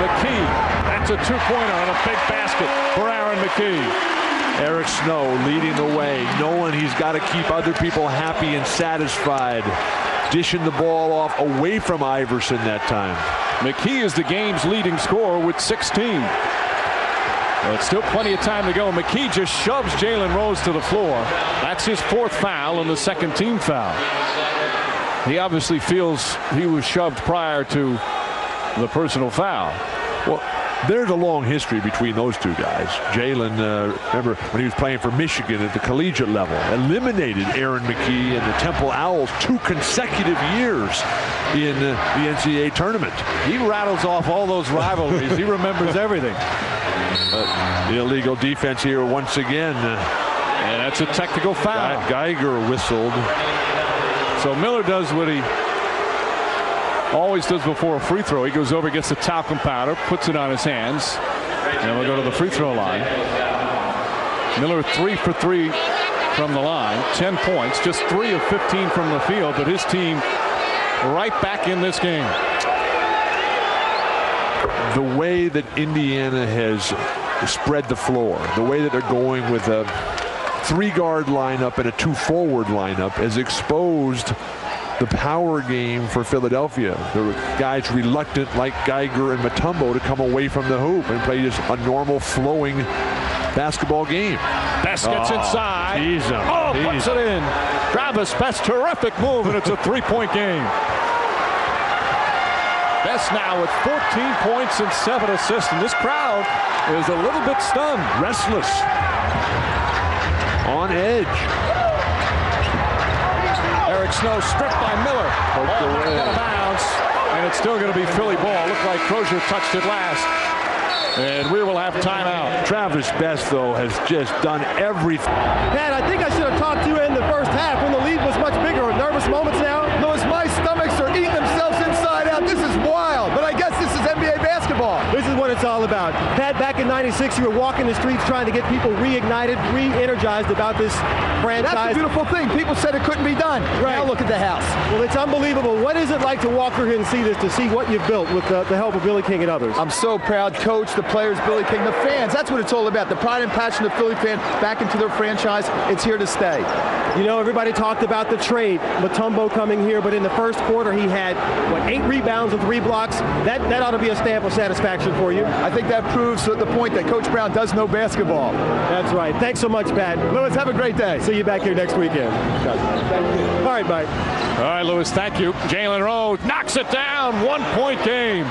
A: McKee, that's a 2-pointer and a big basket for Aaron McKee.
B: Eric Snow leading the way, knowing he's got to keep other people happy and satisfied. Dishing the ball off away from Iverson that time.
A: McKee is the game's leading scorer with 16. Well, it's still plenty of time to go. McKee just shoves Jalen Rose to the floor. That's his 4th foul and the second team foul. He obviously feels he was shoved prior to the personal foul.
B: Well, there's a long history between those two guys. Jalen, remember when he was playing for Michigan at the collegiate level, eliminated Aaron McKee and the Temple Owls 2 consecutive years in the NCAA tournament.
A: He rattles off all those rivalries. He remembers everything.
B: The illegal defense here once again.
A: And that's a technical foul.
B: Geiger whistled.
A: So Miller does what he always does before a free throw. He goes over, gets the talcum powder, puts it on his hands, and we'll go to the free throw line. Miller 3 for 3 from the line, 10 points, just 3 of 15 from the field, but his team right back in this game.
B: the way that Indiana has spread the floor, the way that they're going with a 3-guard lineup and a 2-forward lineup has exposed the power game for Philadelphia. The guys reluctant like Geiger and Mutombo to come away from the hoop and play just a normal flowing basketball game.
A: Best gets inside. Puts it in. Travis Best, terrific move, and it's a 3-point game. Best now with 14 points and 7 assists, and this crowd is a little bit stunned.
B: Restless. On edge.
A: Eric Snow stripped by Miller. Out of bounds, and it's still going to be Philly ball. Looked like Crozier touched it last. And we will have timeout.
B: Travis Best, though, has just done everything.
D: Pat, I think I should have talked to you in the first half when the lead was much bigger. Nervous moments now?
F: Louis, my stomachs are eating themselves inside out. This is wild, but I guess this is NBA basketball.
D: This is what it's all about. Pat, back in '96, you were walking the streets trying to get people reignited, re-energized about this franchise.
F: That's a beautiful thing. People said it couldn't be done.
D: Right.
F: Now look at the house.
D: Well, it's unbelievable. What is it like to walk through here and see this, to see what you've built with the help of Billy King and others?
F: I'm so proud. Coach, the players, Billy King, the fans. That's what it's all about. The pride and passion of Philly fan back into their franchise. It's here to stay.
D: You know, everybody talked about the trade, Mutombo coming here, but in the first quarter he had, 8 rebounds and 3 blocks. That ought to be a stamp of satisfaction for you.
F: I think that proves the point that Coach Brown does know basketball.
D: That's right. Thanks so much, Pat.
F: Louis, have a great day.
D: See you back here next weekend.
F: Thank you.
D: All right, Mike.
A: All right, Louis, thank you. Jalen Rose knocks it down. 1-point game.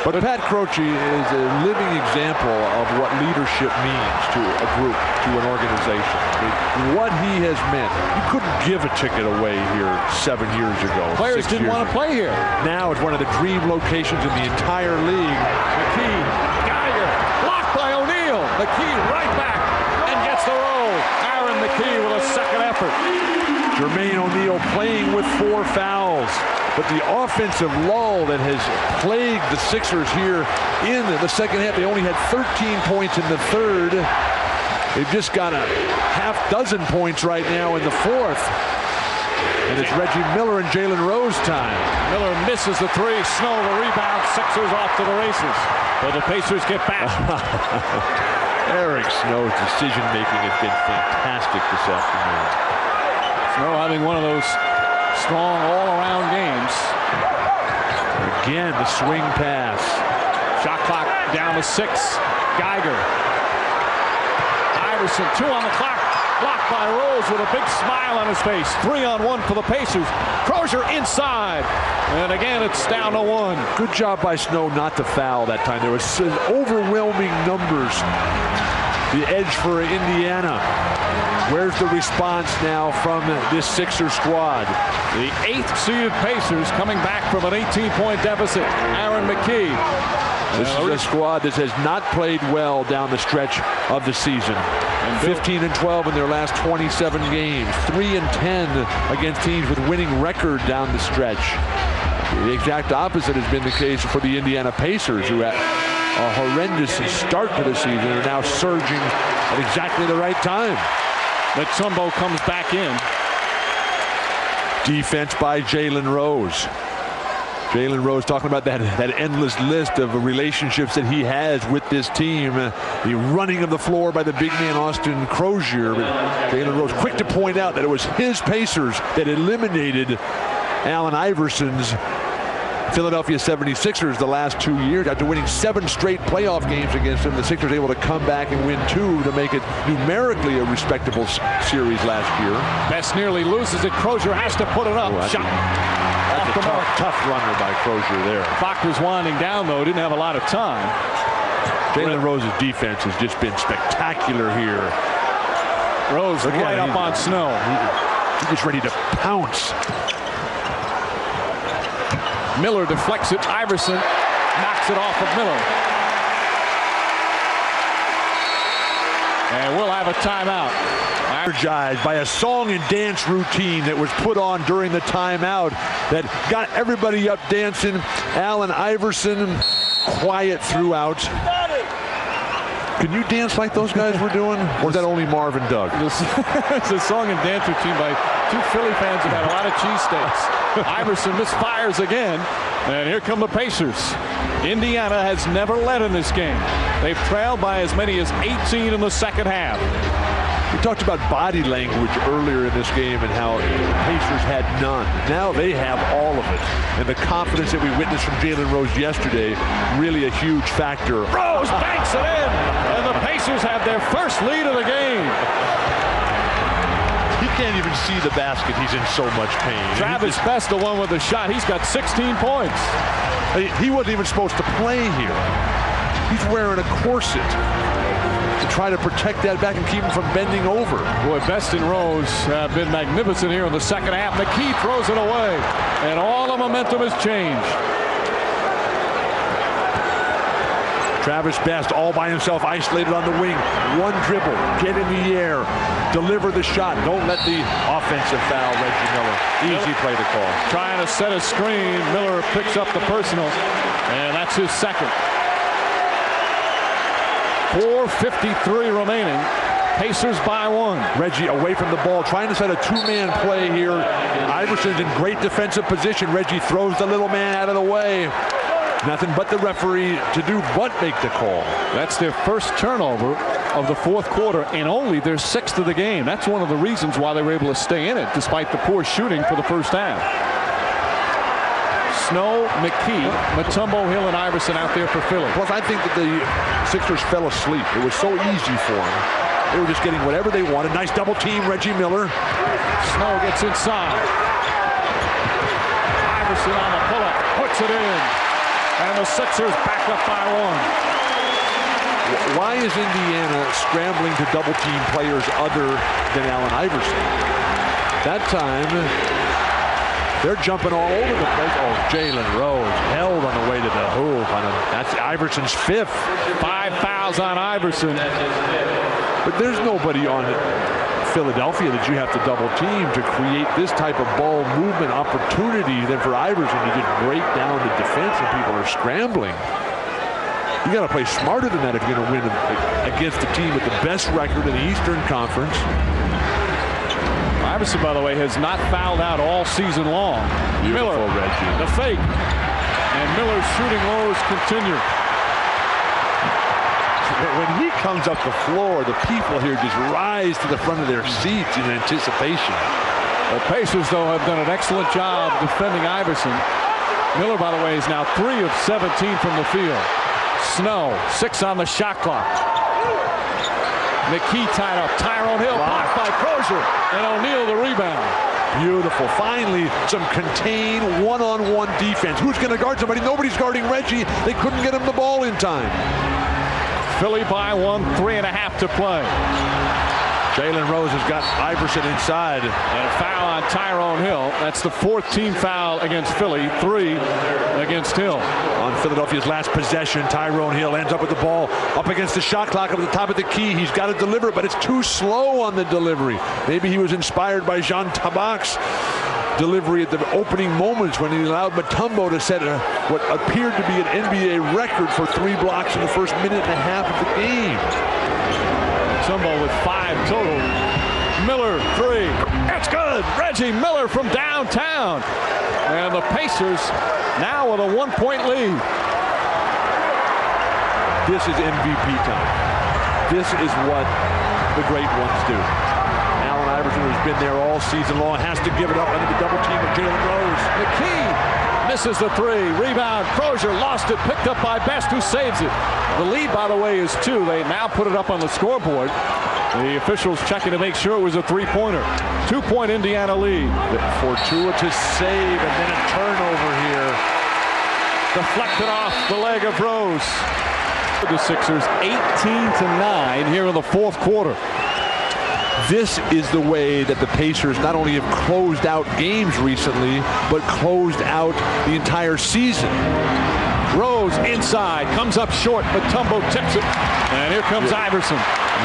B: But Pat Croce is a living example of what leadership means to a group, to an organization. What he has meant. You couldn't give a ticket away here 7 years ago.
A: Players didn't want to play here.
B: Now it's one of the dream locations in the entire league.
A: McKee, Geiger, blocked by O'Neal. McKee right back and gets the roll. Aaron McKee with a second effort.
B: Jermaine O'Neal playing with 4 fouls. But the offensive lull that has plagued the Sixers here in the second half, they only had 13 points in the third. They've just got a half-dozen points right now in the fourth. And it's Reggie Miller and Jalen Rose time.
A: Miller misses the 3. Snow the rebound. Sixers off to the races. But the Pacers get back.
B: Eric Snow's decision-making has been fantastic this afternoon.
A: Snow having one of those strong all-around games.
B: Again, the swing pass.
A: Shot clock down to 6. Geiger. Iverson, 2 on the clock. Blocked by Rose with a big smile on his face. 3-on-1 for the Pacers. Crozier inside. And again, it's down to 1.
B: Good job by Snow not to foul that time. There was overwhelming numbers. The edge for Indiana. Where's the response now from this Sixer squad?
A: The 8th-seeded Pacers coming back from an 18-point deficit. Aaron McKee.
B: This is a squad that has not played well down the stretch of the season. 15-12 in their last 27 games. 3-10 against teams with winning record down the stretch. The exact opposite has been the case for the Indiana Pacers, who had a horrendous start to the season and are now surging at exactly the right time.
A: Mutombo comes back in.
B: Defense by Jalen Rose. Jalen Rose talking about that endless list of relationships that he has with this team. The running of the floor by the big man Austin Crozier. But Jalen Rose quick to point out that it was his Pacers that eliminated Allen Iverson's Philadelphia 76ers the last 2 years. After winning 7 straight playoff games against them, the Sixers able to come back and win 2 to make it numerically a respectable series last year.
A: Best nearly loses it. Crozier has to put it up. Shot.
B: That's a tough runner by Crozier there.
A: Clock was winding down, though. Didn't have a lot of time.
B: Jalen Rose's defense has just been spectacular here.
A: Rose right up on Snow.
B: He's just ready to pounce.
A: Miller deflects it. Iverson knocks it off of Miller. And we'll have a timeout.
B: Energized by a song and dance routine that was put on during the timeout that got everybody up dancing. Allen Iverson quiet throughout. Can you dance like those guys were doing? Or is that only Marvin Doug?
A: It's a song and dance routine by 2 Philly fans who had a lot of cheesesteaks. Iverson misfires again. And here come the Pacers. Indiana has never led in this game. They've trailed by as many as 18 in the second half.
B: We talked about body language earlier in this game and how the Pacers had none. Now they have all of it. And the confidence that we witnessed from Jalen Rose yesterday, really a huge factor.
A: Rose banks it in, and the Pacers have their first lead of the game.
C: He can't even see the basket. He's in so much pain.
A: Travis Best, the one with the shot. He's got 16 points.
B: He wasn't even supposed to play here. He's wearing a corset to try to protect that back and keep him from bending over.
A: Boy, Best and Rose have been magnificent here in the second half. McKee throws it away, and all the momentum has changed.
B: Travis Best all by himself, isolated on the wing. One dribble, get in the air, deliver the shot. Don't let the offensive foul, Reggie Miller. Easy play to call.
A: Trying to set a screen. Miller picks up the personal, and that's his second. 4:53 remaining. Pacers by one.
B: Reggie away from the ball, trying to set a two-man play here. Iverson's in great defensive position. Reggie throws the little man out of the way. Nothing but the referee to do but make the call.
A: That's their first turnover of the fourth quarter and only their sixth of the game. That's one of the reasons why they were able to stay in it despite the poor shooting for the first half. Snow, McKee, Mutombo, Hill, and Iverson out there for Philly.
B: Plus, I think that the Sixers fell asleep. It was so easy for them. They were just getting whatever they wanted. Nice double team, Reggie Miller.
A: Snow gets inside. Iverson on the pull-up, puts it in. And the Sixers back up by one.
B: Why is Indiana scrambling to double team players other than Allen Iverson? That time, they're jumping all over the place. Oh, Jalen Rose held on the way to the hoop. That's Iverson's fifth.
A: 5 fouls on Iverson.
B: But there's nobody on Philadelphia that you have to double team to create this type of ball movement opportunity than for Iverson to just break down the defense and people are scrambling. You got to play smarter than that if you're going to win against the team with the best record in the Eastern Conference.
A: Iverson, by the way, has not fouled out all season long.
B: Beautiful,
A: Miller,
B: Reggie.
A: the fake. And Miller's shooting lows continue.
B: When he comes up the floor, the people here just rise to the front of their seats in anticipation.
A: The Pacers, though, have done an excellent job defending Iverson. Miller, by the way, is now 3 of 17 from the field. Snow, 6 on the shot clock. McKee tied up. Tyrone Hill blocked by Crozier. And O'Neal the rebound.
B: Beautiful. Finally, some contained one-on-one defense. Who's going to guard somebody? Nobody's guarding Reggie. They couldn't get him the ball in time.
A: Philly by one, 3.5 to play.
B: Jalen Rose has got Iverson inside.
A: And a foul on Tyrone Hill. That's the 4th team foul against Philly, 3 against Hill.
B: On Philadelphia's last possession, Tyrone Hill ends up with the ball up against the shot clock up at the top of the key. He's got to deliver it, but it's too slow on the delivery. Maybe he was inspired by Jean Tabak's delivery at the opening moments when he allowed Mutombo to set what appeared to be an NBA record for 3 blocks in the first minute and a half of the game.
A: Mutombo with 5 total. Miller, 3. That's good. Reggie Miller from downtown. And the Pacers now with a 1-point lead.
B: This is MVP time. This is what the great ones do. Allen Iverson, who's been there all season long, has to give it up under the double team of Jalen Rose.
A: McKee misses the 3. Rebound. Crozier lost it. Picked up by Best, who saves it. The lead, by the way, is 2. They now put it up on the scoreboard. The officials checking to make sure it was a 3-pointer. 2-point Indiana lead.
B: Fortuitous save and then a turnover here.
A: Deflected off the leg of Rose. The Sixers 18-9 here in the fourth quarter.
B: This is the way that the Pacers not only have closed out games recently, but closed out the entire season.
A: Rose inside, comes up short, but Mutombo tips it. And here comes Iverson.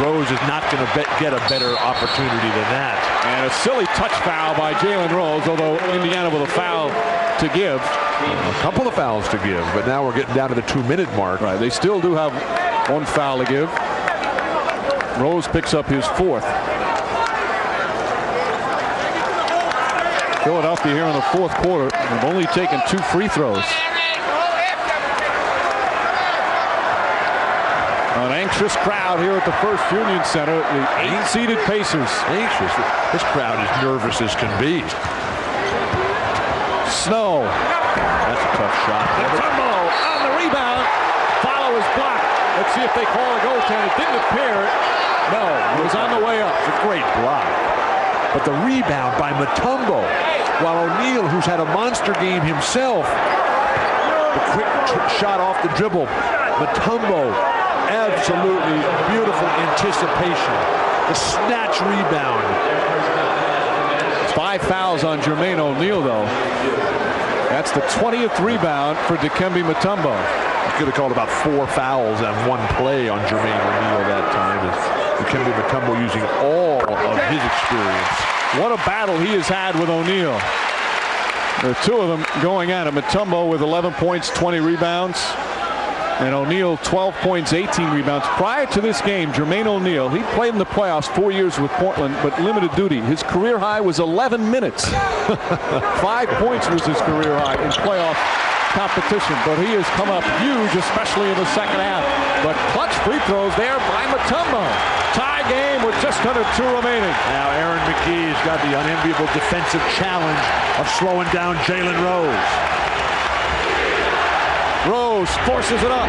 B: Rose is not going to get a better opportunity than that.
A: And a silly touch foul by Jalen Rose, although Indiana with a foul to give.
B: A couple of fouls to give, but now we're getting down to the 2-minute mark.
A: Right, they still do have 1 foul to give. Rose picks up his 4th. Philadelphia here in the fourth quarter have only taken 2 free throws. An anxious crowd here at the First Union Center. The 8-seeded Pacers.
B: Anxious. This crowd is nervous as can be.
A: Snow.
B: That's a tough shot.
A: Mutombo on the rebound. Follow is blocked. Let's see if they call a goaltend. It didn't appear. No, it was on the way up.
B: It's a great block. But the rebound by Mutombo, while O'Neal, who's had a monster game himself, the quick shot off the dribble. Mutombo, absolutely beautiful anticipation. The snatch rebound.
A: 5 fouls on Jermaine O'Neal, though. That's the 20th rebound for Dikembe Mutombo.
B: You could have called about 4 fouls on one play on Jermaine O'Neal that time. Dikembe Mutombo using all of his experience.
A: What a battle he has had with O'Neal. There are 2 of them going at it. Mutombo with 11 points, 20 rebounds. And O'Neal 12 points, 18 rebounds. Prior to this game, Jermaine O'Neal, he played in the playoffs 4 years with Portland, but limited duty. His career high was 11 minutes. 5 points was his career high in playoff competition, but he has come up huge, especially in the second half. But clutch free throws there by Mutombo. Tie game with just under 2 remaining.
C: Now Aaron McKie's got the unenviable defensive challenge of slowing down Jalen Rose.
A: Rose forces it up.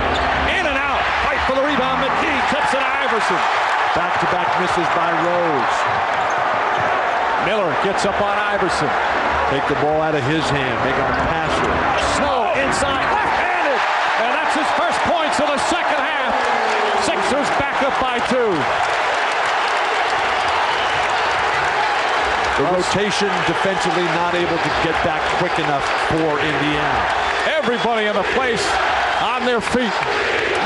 A: In and out. Fight for the rebound. McKie tips it to Iverson.
C: Back-to-back misses by Rose.
A: Miller gets up on Iverson.
B: Take the ball out of his hand. Make him a passer.
A: Snow inside. Left-handed. And that's his first points of the second half. Sixers back up by 2.
B: The rotation defensively not able to get back quick enough for Indiana.
A: Everybody in the place on their feet.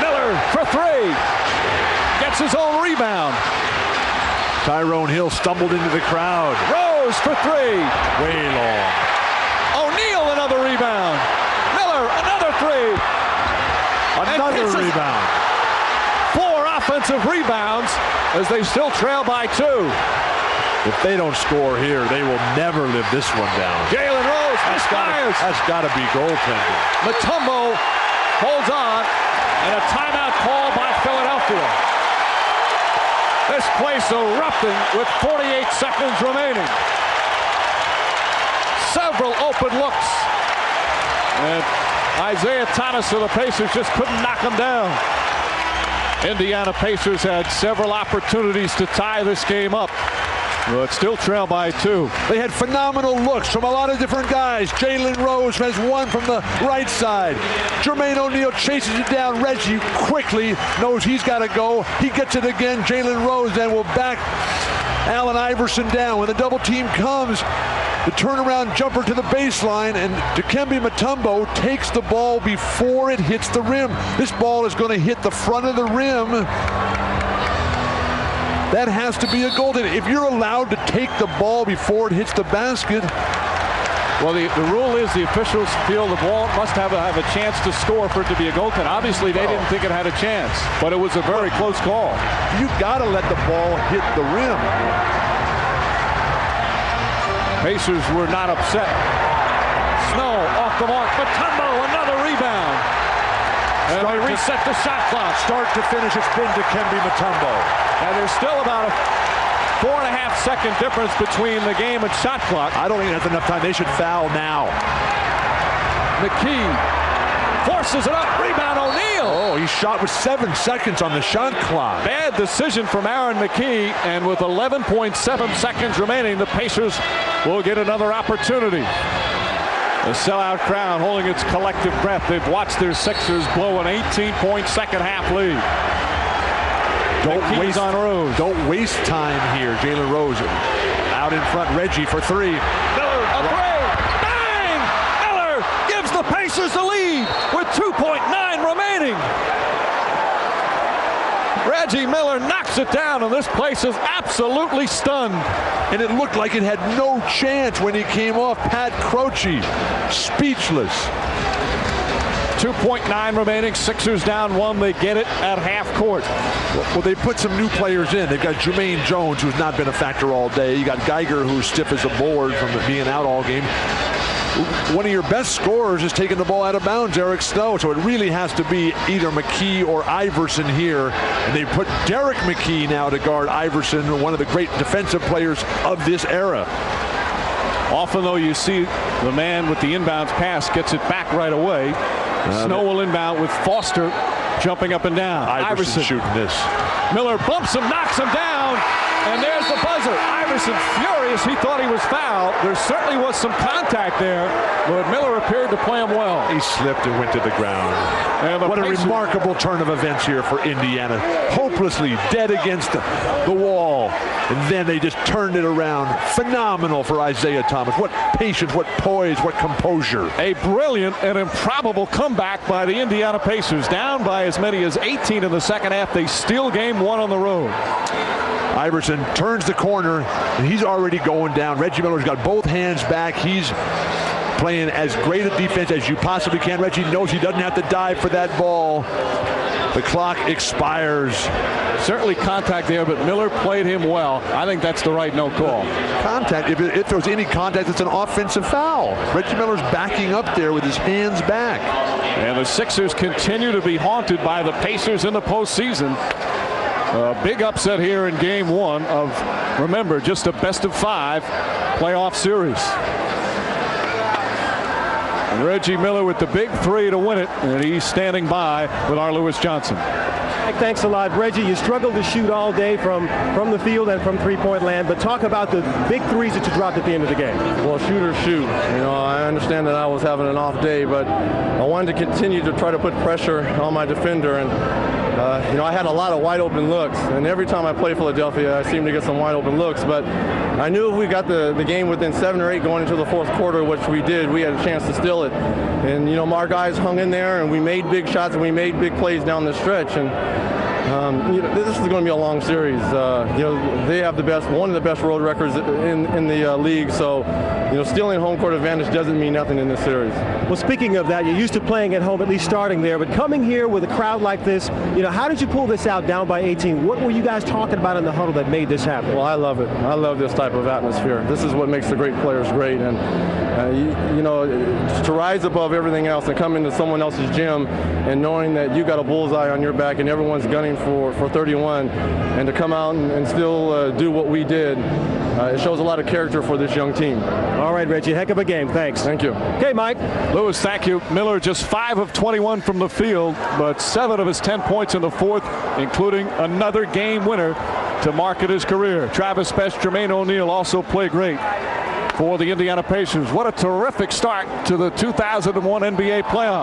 A: Miller for 3. Gets his own rebound.
C: Tyrone Hill stumbled into the crowd.
A: Rose for 3.
C: Way long.
A: O'Neal another rebound. Miller another 3.
C: Another rebound.
A: 4 offensive rebounds as they still trail by 2.
C: If they don't score here, they will never live this one down.
A: Jalen Rose misfires.
C: That's got to be goaltending.
A: Mutombo holds on, and a timeout call by Philadelphia. This place erupting with 48 seconds remaining. Several open looks. And Isaiah Thomas of the Pacers just couldn't knock him down. Indiana Pacers had several opportunities to tie this game up. But still trail by 2.
B: They had phenomenal looks from a lot of different guys. Jalen Rose has one from the right side. Jermaine O'Neal chases it down. Reggie quickly knows he's got to go. He gets it again. Jalen Rose then will back Allen Iverson down. When the double team comes, the turnaround jumper to the baseline, and Dikembe Mutombo takes the ball before it hits the rim. This ball is going to hit the front of the rim. That has to be a goaltending. If you're allowed to take the ball before it hits the basket.
A: Well, the rule is the officials feel the ball must have a chance to score for it to be a goaltend. Obviously, they didn't think it had a chance, but it was a very close call.
B: You've got to let the ball hit the rim.
A: Pacers were not upset. Snow off the mark. Mutombo, another rebound. And they reset the shot clock.
C: Start to finish, it's been Dikembe Mutombo.
A: And there's still about a 4.5-second difference between the game and shot clock.
C: I don't think that's enough time. They should foul now.
A: McKie forces it up. Rebound O'Neal.
B: Oh, he shot with 7 seconds on the shot clock.
A: Bad decision from Aaron McKie. And with 11.7 seconds remaining, the Pacers will get another opportunity. The sellout crowd holding its collective breath. They've watched their Sixers blow an 18-point second half lead.
B: Don't waste time here. Jalen Rose out in front. Reggie for 3.
A: Miller, a 3. Bang! Miller gives the Pacers the lead with 2.9 remaining. Reggie Miller knocks it down, and this place is absolutely stunned.
B: And it looked like it had no chance when he came off. Pat Croce, speechless.
A: 2.9 remaining. Sixers down 1. They get it at half court.
B: Well, they put some new players in. They've got Jermaine Jones, who's not been a factor all day. You got Geiger, who's stiff as a board from being out all game. One of your best scorers is taking the ball out of bounds, Eric Snow. So it really has to be either McKee or Iverson here. And they put Derek McKee now to guard Iverson, one of the great defensive players of this era.
A: Often, though, you see the man with the inbounds pass gets it back right away. Snow will inbound with Foster jumping up and down.
B: Iverson shooting this.
A: Miller bumps him, knocks him down, and there's the buzzer. Iverson furious. He thought he was fouled. There certainly was some contact there, but Miller appeared to play him well.
B: He slipped and went to the ground. What a remarkable turn of events here for Indiana. Hopelessly dead against the wall, and then they just turned it around. Phenomenal for Isaiah Thomas. What patience, what poise, what composure.
A: A brilliant and improbable comeback by the Indiana Pacers. Down by as many as 18 in the second half. They steal game 1 on the road.
B: Iverson turns the corner, and he's already going down. Reggie Miller's got both hands back. He's playing as great a defense as you possibly can. Reggie knows he doesn't have to dive for that ball. The clock expires.
A: Certainly contact there, but Miller played him well. I think that's the right no call.
B: Contact, if there's any contact, it's an offensive foul. Reggie Miller's backing up there with his hands back.
A: And the Sixers continue to be haunted by the Pacers in the postseason. A big upset here in game 1 of, remember, just a best-of-5 playoff series. And Reggie Miller with the big 3 to win it, and he's standing by with our Lewis Johnson.
D: Thanks a lot, Reggie. You struggled to shoot all day from the field and from three-point land, but talk about the big threes that you dropped at the end of the game.
G: Well, shooters shoot. You know, I understand that I was having an off day, but I wanted to continue to try to put pressure on my defender, and you know, I had a lot of wide open looks, and every time I play Philadelphia, I seem to get some wide open looks, but I knew if we got the game within 7 or 8 going into the fourth quarter, which we did, we had a chance to steal it. And, you know, our guys hung in there, and we made big shots, and we made big plays down the stretch. And you know, this is going to be a long series. You know, they have one of the best road records in the league. So, you know, stealing home court advantage doesn't mean nothing in this series.
D: Well, speaking of that, you're used to playing at home, at least starting there, but coming here with a crowd like this, you know, how did you pull this out down by 18? What were you guys talking about in the huddle that made this happen?
G: Well, I love it. I love this type of atmosphere. This is what makes the great players great. And, you know, to rise above everything else and come into someone else's gym and knowing that you got a bullseye on your back and everyone's gunning for 31, and to come out and still do what we did, it shows a lot of character for this young team.
D: All right, Reggie, heck of a game. Thanks.
G: Thank you.
D: Okay, Mike.
A: Lewis, thank you. Miller just 5 of 21 from the field, but 7 of his 10 points in the fourth, including another game winner to market his career. Travis Best, Jermaine O'Neal also play great for the Indiana Pacers. What a terrific start to the 2001 NBA playoffs.